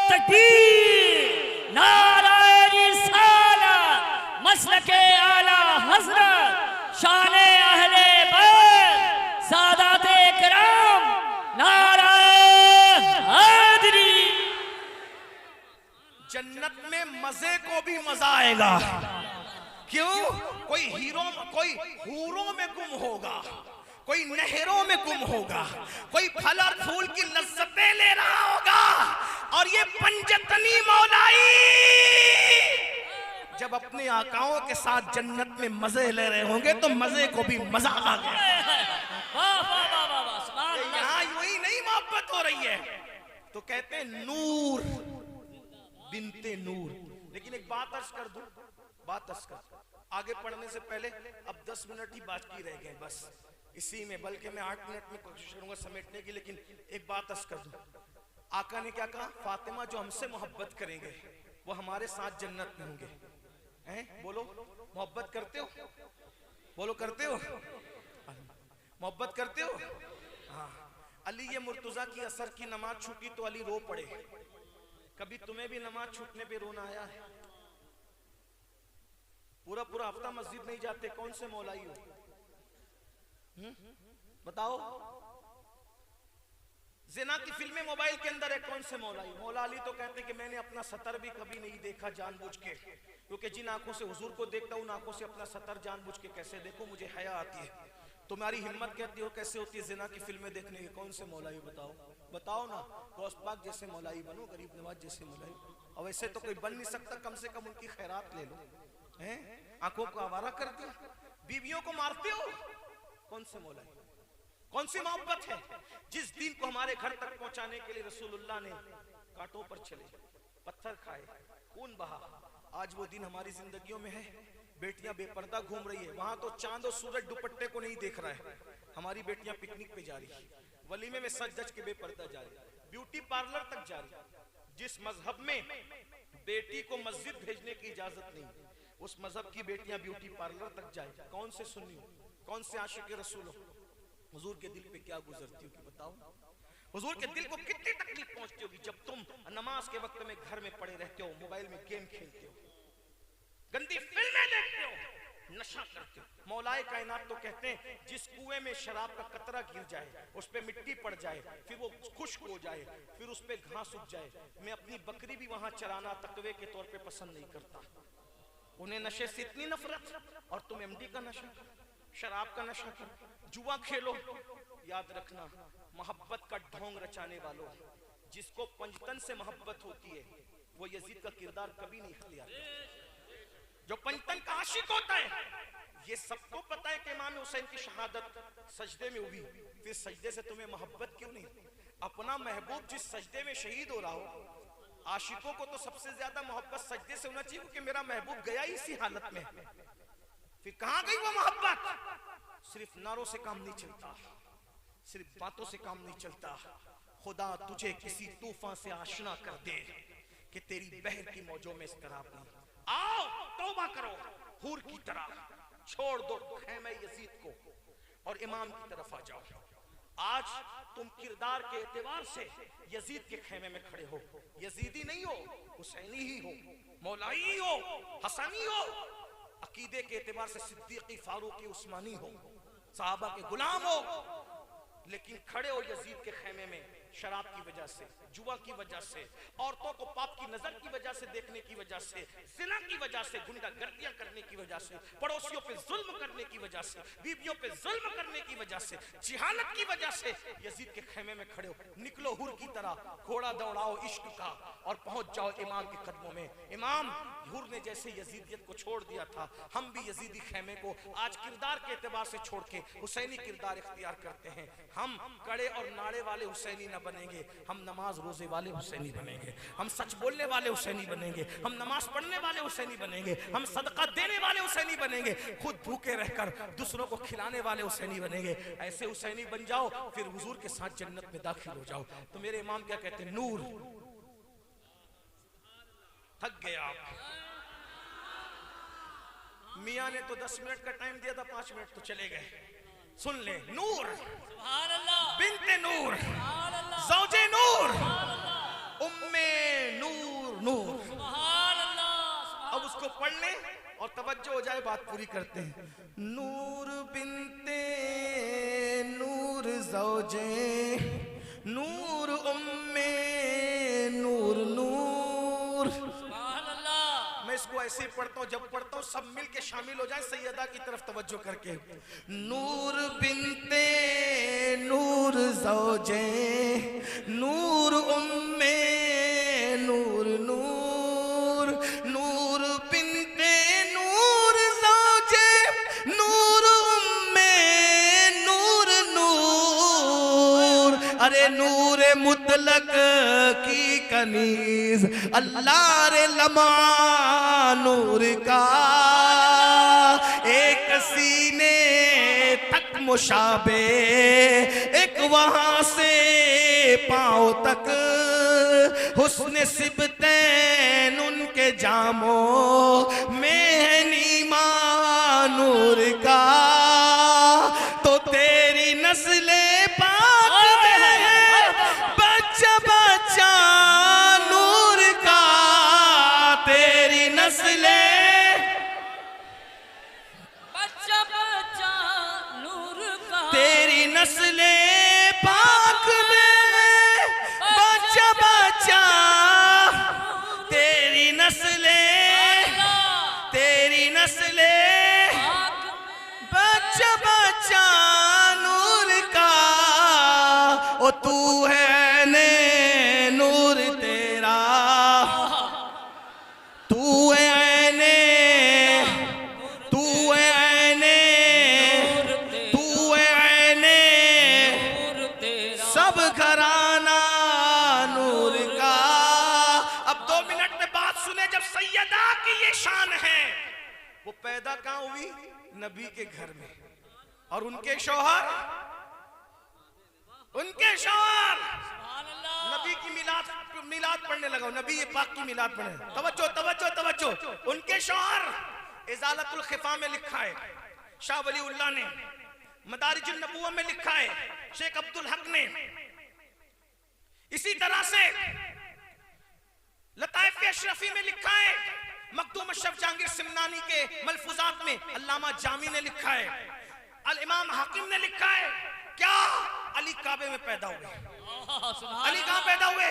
Speaker 3: तकबीर, नारा रिसालत, मसलके आला हज़रत, शाने अहले बैत, सादाते किराम, नारा हैदरी।
Speaker 1: जन्नत में मजे को भी मजा आएगा। क्यों? कोई हूरों में गुम होगा, कोई नहरों में गुम होगा, कोई फल और फूल की लज्जतें ले रहा होगा, और ये पंजतनी मौलाई जब अपने आकाओं के साथ जन्नत में मजे ले रहे होंगे तो मजे को भी मजा आ गया। यहाँ यूं नहीं मोहब्बत हो रही है, तो कहते हैं नूर बिनते नूर। लेकिन एक बात अर्ज कर दूं, बात अर्ज कर, आगे पढ़ने से पहले अब 10 मिनट ही बाकी रह गए बस इसी में, बल्कि मैं 8 मिनट में कोशिश करूंगा समेटने की। लेकिन एक बात अर्ज कर दूं, आका ने क्या कहा? फातिमा जो हमसे मोहब्बत करेंगे वो हमारे साथ जन्नत में होंगे। हैं? बोलो मोहब्बत करते हो? बोलो करते हो? मोहब्बत करते हो? हाँ। अली ये मुर्तजा की असर की नमाज छूटी तो अली रो पड़े। कभी तुम्हें भी नमाज छूटने पे रोना आया है? पूरा पूरा हफ्ता मस्जिद नहीं जाते, कौन से मौलाई हो? बताओ। जिना की फिल्में मोबाइल के अंदर है, कौन से मौलाई? मौला अली तो कहते हैं कि मैंने अपना सतर भी कभी नहीं देखा जानबूझ के, क्योंकि जिन आंखों से हुजूर को देखता हूं उन आंखों से अपना सतर जानबूझ के कैसे देखो, मुझे हया आती है। तुम्हारी हिम्मत कहती हो कैसे होती है जिना की फिल्में देखने की? कौन से मौलाई? बताओ बताओ ना। गौस पाक जैसे मौलाई बनो, गरीब नवाज जैसे मौलाई। और वैसे तो कोई बन नहीं सकता, कम से कम उनकी खैरात ले लो। हैं? आंखों को आवारा कर दिया, बीवियों को मारते हो, कौन से मौलाई? कौन सी मोहब्बत है? जिस दिन को हमारे घर तक पहुंचाने के लिए रसूलुल्लाह ने कांटों पर चले, पत्थर खाए, खून बहा, आज वो दिन हमारी जिंदगियों में है। बेटियां बेपर्दा घूम रही है, वहां तो चांद और सूरज दुपट्टे को नहीं देख रहा है। हमारी बेटियां पिकनिक पे जा रही है, वलीमे में सज धज के बेपर्दा जा रही, ब्यूटी पार्लर तक जा रही। जिस मजहब में बेटी को मस्जिद भेजने की इजाजत नहीं, उस मजहब की बेटियां ब्यूटी पार्लर तक जाए। कौन से सुन्नी हो? कौन से आशिक रसूल हो? हुजूर के दिल पे क्या गुजरती होगी बताओ? हुजूर के दिल को कितनी तकलीफ पहुंचती होगी जब तुम नमाज के वक्त में घर में पड़े रहते हो, मोबाइल में गेम खेलते हो, गंदी फिल्में देखते हो, नशा करते हो। मौलाए कायनात तो कहते हैं जिस कुएं में शराब का कतरा गिर जाए, उस पे मिट्टी पड़ जाए, फिर वो खुश्क हो जाए, फिर उस पे घास उग जाए, मैं अपनी बकरी भी वहां चराना तकवे के तौर पे पसंद नहीं करता। उन्हें नशे से इतनी नफरत, और तुम एमडी का नशा कर, शराब का नशा कर, जुआ खेलो। याद रखना, मोहब्बत का ढोंग रचाने वालों, जिसको पंजतन से मोहब्बत होती है वो यजीद का किरदार कभी नहीं इख्तियार करता। जो पंजतन का आशिक होता है ये सबको पता है कि इमाम हुसैन की शहादत सजदे में हुई, फिर सजदे से तुम्हें मोहब्बत क्यों नहीं? अपना महबूब जिस सजदे में शहीद हो रहा हो, आशिकों को तो सबसे ज्यादा मोहब्बत सजदे से होना चाहिए, क्योंकि मेरा महबूब गया ही इसी हालत में। फिर कहां गई वो मोहब्बत? सिर्फ नारों से काम नहीं चलता, सिर्फ बातों से काम नहीं चलता। खुदा तुझे किसी तूफान से आशना कर दे कि तेरी बहर की मौजों में इस्तराब नहीं। आओ तौबा करो, हूर की तरह छोड़ दो खेमे यजीद को और इमाम की तरफ आ जाओ। आज तुम किरदार के एतबार से यजीद के खेमे में खड़े हो। यजीदी नहीं हो, हुसैनी ही हो, मौलाई हो, हसनी हो, अकीदे के एतबार से सिद्दीकी, फारूकी, उस्मानी हो, साहबा के गुलाम हो, लेकिन खड़े हो यजीद के खेमे में शराब की वजह से, जुआ की वजह से, औरतों को पाप की नजर की वजह से देखने की वजह से, जिना की वजह से, गुंडागर्दियां करने की वजह से, पड़ोसियों पे जुल्म करने की वजह से, बीवियों पे जुल्म करने की वजह से, जिहालत की वजह से यजीद के खेमे में खड़े हो। निकलो हुर की तरह, घोड़ा दौड़ाओ इश्क का और पहुंच जाओ इमाम के कदमों में। इमाम हुर ने जैसे यजीदियत को छोड़ दिया था, हम भी यजीदी खेमे को आज किरदार के एतबार से छोड़ के हुसैनी किरदार इख्तियार करते हैं। हम कड़े और नाड़े वाले हुसैनी न बनेंगे, हम नमाज रोजे वाले हुसैनी बनेंगे, हम सच बोलने वाले हुसैनी बनेंगे, हम नमाज पढ़ने वाले हुसैनी बनेंगे, हम सदका देने वाले हुसैनी बनेंगे, खुद भूखे रहकर दूसरों को खिलाने वाले हुसैनी बनेंगे। ऐसे हुसैनी बन जाओ, फिर हुजूर के साथ जन्नत में दाखिल हो जाओ। तो मेरे इमाम क्या कहते हैं? नूर। थक गए आप? मियां ने तो 10 मिनट का टाइम दिया था, 5 मिनट तो चले गए। सुन ले, नूर, बिन्ते नूर, ज़ौजे नूर, उम्मे नूर, नूर। अब उसको पढ़ ले और तवज्जो हो जाए, बात पूरी करते हैं। नूर बिन्ते नूर, ज़ौजे नूर, उम्मे नूर, नूर। मैं इसको ऐसे पढ़ता हूँ, जब पढ़ता हूँ सब मिल के शामिल हो जाए सैयदा की तरफ तवज्जो करके। नूर बिन्ते नूर, ज़ौजे नूर, उम्मे नूर, नूर, नूर बिन्ते नूर, ज़ौजे नूर, उम्मे नूर, नूर। अरे नूर मुतलक की कनीज अल्लाह रे लमा नूर का, एक सीने तक मुशाबे, एक वहां से पांव तक, हुस्न सिबतैन उनके जामों में है नीमा नूर का। तो तेरी नस्ले पाक में है बच्चा बच्चा नूर का, तेरी नस्ले
Speaker 3: बच्चा बच्चा नूर का,
Speaker 1: तेरी नस्ले पाक में बच्चा बच्चा, तेरी नस्ले, तेरी नस्ले बच्चा बच्चा नूर का। ओ तू है ने नूर तेरा, तू है ऐने, तू है ऐने, तू है ऐने सब घराना नूर का। अब 2 मिनट में बात सुने, जब सैयदा की ये शान है, वो पैदा कहाँ हुई? नबी के घर में। और उनके शौहर, उनके शौहर नबी की मिलाद पढ़ने लगा, नबी ये पाक की मिलाद पढ़ने। तवज्जो तवज्जो तवज्जो। उनके शौहर इजालतुल खिफा में लिखा है, शाह वली उल्लाह ने, मदारिजुन नबुव्वह में लिखा है, शेख अब्दुल हक ने, इसी तरह से लताइफ अशरफी में लिखा है, मखदूम अशरफ जहांगीर सिमनानी के मलफूजात में अल्लामा जामी ने लिखा है, अल इमाम हाकिम ने लिखा है। क्या अली काबे में पैदा हुए? अली कहां पैदा हुए?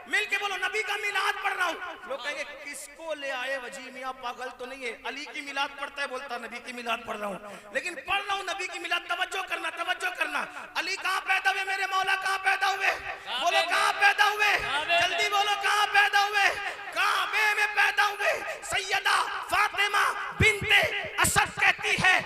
Speaker 1: मिल के बोलो, नबी का मिलाद पढ़ रहा हूं। लोग कहेंगे किसको ले आए वजी मियां, पागल तो नहीं है? अली की मिलाद पढ़ता है, बोलता नबी की मिलाद पढ़ रहा हूं, लेकिन पढ़ रहा हूं नबी की मिलाद। तवज्जो करना, तवज्जो करना। अली कहां पैदा हुए? मेरे मौला कहां पैदा हुए? बोलो कहां पैदा हुए? जल्दी बोलो कहां पैदा हुए? काबे में पैदा हुए। सैयदा फातिमा बिन्ते असद कहती है,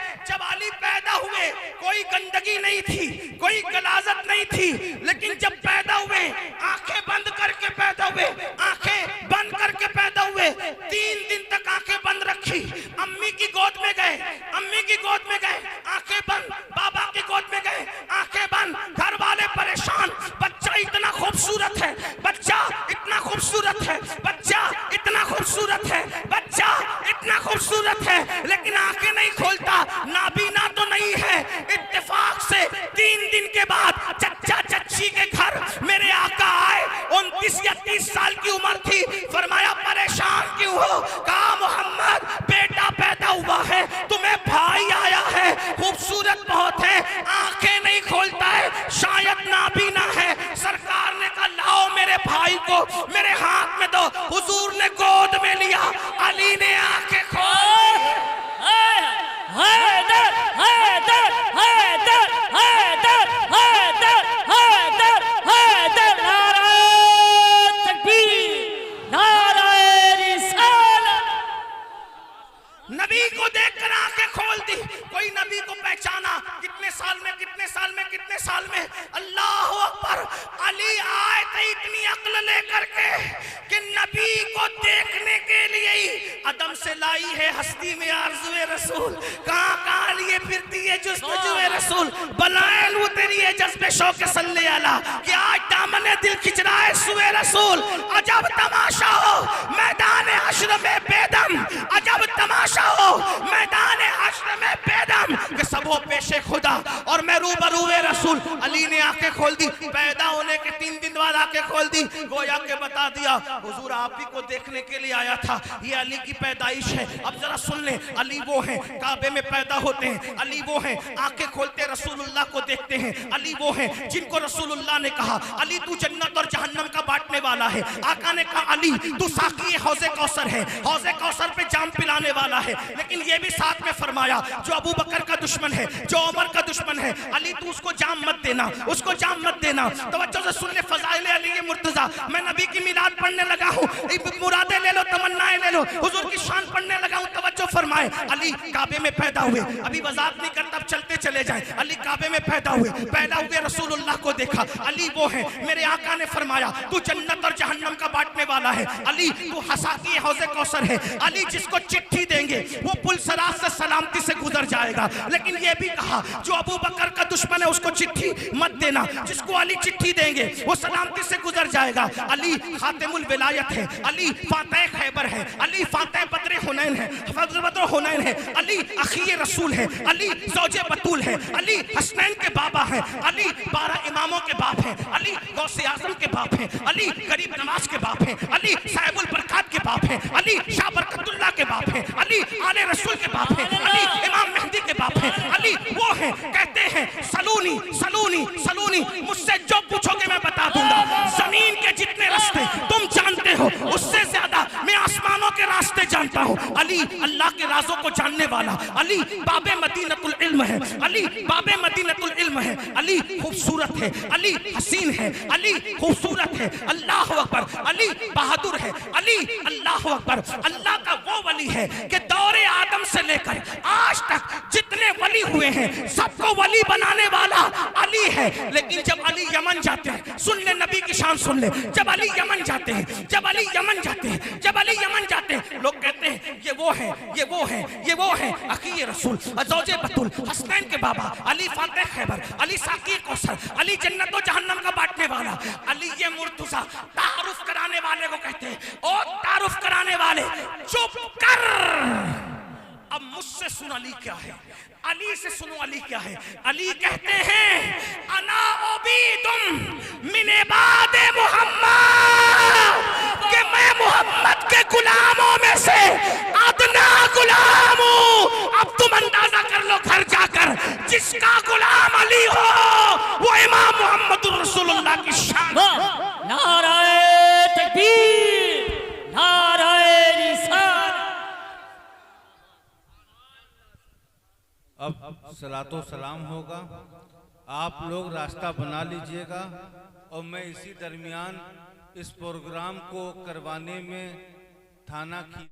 Speaker 1: जिंदगी नहीं थी, कोई गलाजत नहीं थी, लेकिन जब पैदा हुए आंखें बंद करके पैदा हुए, आंखें बंद करके पैदा हुए। 3 दिन तक आंखें बंद रखी, अम्मी की गोद में गए, अम्मी की गोद में गए, आंखें बंद, बाबा की गोद में गए, आंखें बंद, घर वाले परेशान। बच्चा इतना खूबसूरत है, बच्चा इतना खूबसूरत है, बच्चा इतना खूबसूरत है, बच्चा इतना खूबसूरत है, लेकिन आंखें नहीं खोलता, नाबीना तो नहीं है। इत्तेफाक से 3 दिन के बाद चच्चा चच्ची के घर मेरे आका आए। 29 या 30 साल की उम्र थी। फरमाया परेशान क्यों हो? कहा मोहम्मद बेटा पैदा हुआ है, तुम्हें भाई आया है, खूबसूरत बहुत है, आंखें नहीं खोलता है, शायद नाबीना है। सरकार ने कहा लाओ मेरे भाई को मेरे हाथ में दो। हुजूर ने गोद में लिया, अली ने आंखें खोल।
Speaker 3: हैदर हैदर हैदर हैदर हैदर हैदर हैदर, नाराए तकबीर, नाराए रिसालत।
Speaker 1: नबी को देखकर आंखें खोल दी। कोई नबी को पहचाना, कितने साल में, कितने साल में, कितने साल में? अल्लाह अकबर। अली आए थे इतनी अक्ल लेकर के कि नबी को देखने के लिए ही अदम से लाई है हस्ती में आरज़ुए रसूल। कहां कहां लिए फिरती है जुस्तजुए रसूल। बनाए लू तेरी है जज्बे शौक सल्ले अला कि आज दामन दिल खिंच रहा है सुए रसूल। अजब तमाशा हो मैदान हश्र में बेदम, अजब तमाशा हो मैदान हश्र में बेदम कि सब हो पेशे खुदा और मैं रूबरू रसूल। अली ने आंखें खोल दी, पैदा होने के 3 दिन बाद आंखें खोल दी, गोया के बता दिया हुजूर आप ही को देखने के लिए आया था, ये अली की पैदाइश है। अब जरा सुन ले, अली वो हैं काबे में पैदा होते हैं, अली वो हैं आंखें खोलते रसूलुल्लाह को देखते हैं, अली वो हैं जिनको रसूलुल्लाह ने कहा अली तू जन्नत और जहन्नम का बांटने वाला है। आका ने कहा अली तू साकी हौज़े कौसर है, हौज़े कौसर पे जाम पिलाने वाला है। लेकिन ये भी साथ में फरमाया जो अबू बकर का दुश्मन है, जो उमर का दुश्मन है, अली तू उसको जाम मत देना, उसको जाम मत देना। तवज्जो से सुन ले फज़ाइल अली मुर्तज़ा। मैं नबी की मिलाद पढ़ने लगा हूँ, मुरादें ले लो, तमन्नाएं ले लो, हुजूर की शान पढ़ने लगा हूँ। तवज्जो फरमाए, अली काबे में पैदा हुए, अभी वज़ाहत नहीं करता, चलते चले जाए। अली काबे में पैदा हुए, पैदा हुए रसूलुल्लाह को देखा, अली वो है। मेरे आका ने फरमाया तू जन्नत और जहन्नम का बांटने वाला है, अली तू हसाकी हौज़े कौसर है, अली जिसको चिट्ठी देंगे वो पुल सरात से सलामती से गुजर जाएगा। लेकिन ये भी कहा जो अबू बकर का दुश्मन है उसको चिट्ठी मत देना, जिसको अली चिट्ठी देंगे वो सलामती से गुजर जाएगा। अली खातिमुल विलायत है, अली फातह खैबर है, अली फातह बद्र हुनैन है, बद्र हुनैन है, अली अखी रसूल है, अली ज़ौजे बतूल है, अली हसनैन के बाबा है, अली 12 इमामों के बाप हैं, अली गौसे आज़म के बाप हैं, अली गरीब नवाज के बाप हैं, अली साहिबुल बरकात के बाप हैं, अली शाह बरकतुल्लाह के बाप हैं, अली आले रसूल के बाप हैं, अली इमाम मेहदी के बाप हैं। अली वो हैं, कहते हैं सलूनी सलूनी सलूनी, मुझसे जो पूछोगे मैं बता दूंगा। जमीन के जितने रास्ते तुम जानते हो उससे ज्यादा मैं आसमानों के रास्ते जानता हूँ। अली अल्लाह के राजों को जानने वाला, अली बाबे मदीनतुल इल्म है, अली बाबे मदीनतुल इल्म है, अली खूबसूरत है, अली हसीन है, अली खूबसूरत है, अल्लाह अकबर, अली बहादुर है, अली अल्लाह अकबर। अल्लाह का वो वली है कि दौरे आदम से लेकर आज तक जितने वली हुए हैं सबको वली बनाने वाला अली है। लेकिन जब अली यमन जाते हैं, सुन ले नबी की शान सुन ले, जब अली यमन जाते हैं, जब अली यमन जाते हैं, जब अली यमन जाते हैं, लोग कहते हैं ये वो है, ये वो है, ये वो है, अखी रसूल, ज़ौजे बतूल, हसनैन के बाबा, अली फातह खैबर, अली साकी कौसर, अली जन्नत और जहन्नम का बांटने वाला, अली ये मुर्तज़ा। तारुफ कराने वाले को कहते हैं ओ तारुफ कराने वाले चुप कर। अब मुझसे सुन अली क्या है, अली से सुनो अली क्या है। अली कहते हैं अना उबीदुम मिन इबादे मोहम्मद, कि मैं मोहम्मद के गुलामों में से अदना गुलाम हूं। अब तुम अंदाजा कर लो घर जाकर, जिसका गुलाम अली हो वो इमाम मोहम्मद रसूलुल्लाह की शान।
Speaker 3: नाराए तकबीर, नाराए रिसालत।
Speaker 2: अब सलातो सलाम होगा, आप लोग रास्ता बना लीजिएगा और मैं इसी दरमियान इस प्रोग्राम को करवाने में थाना की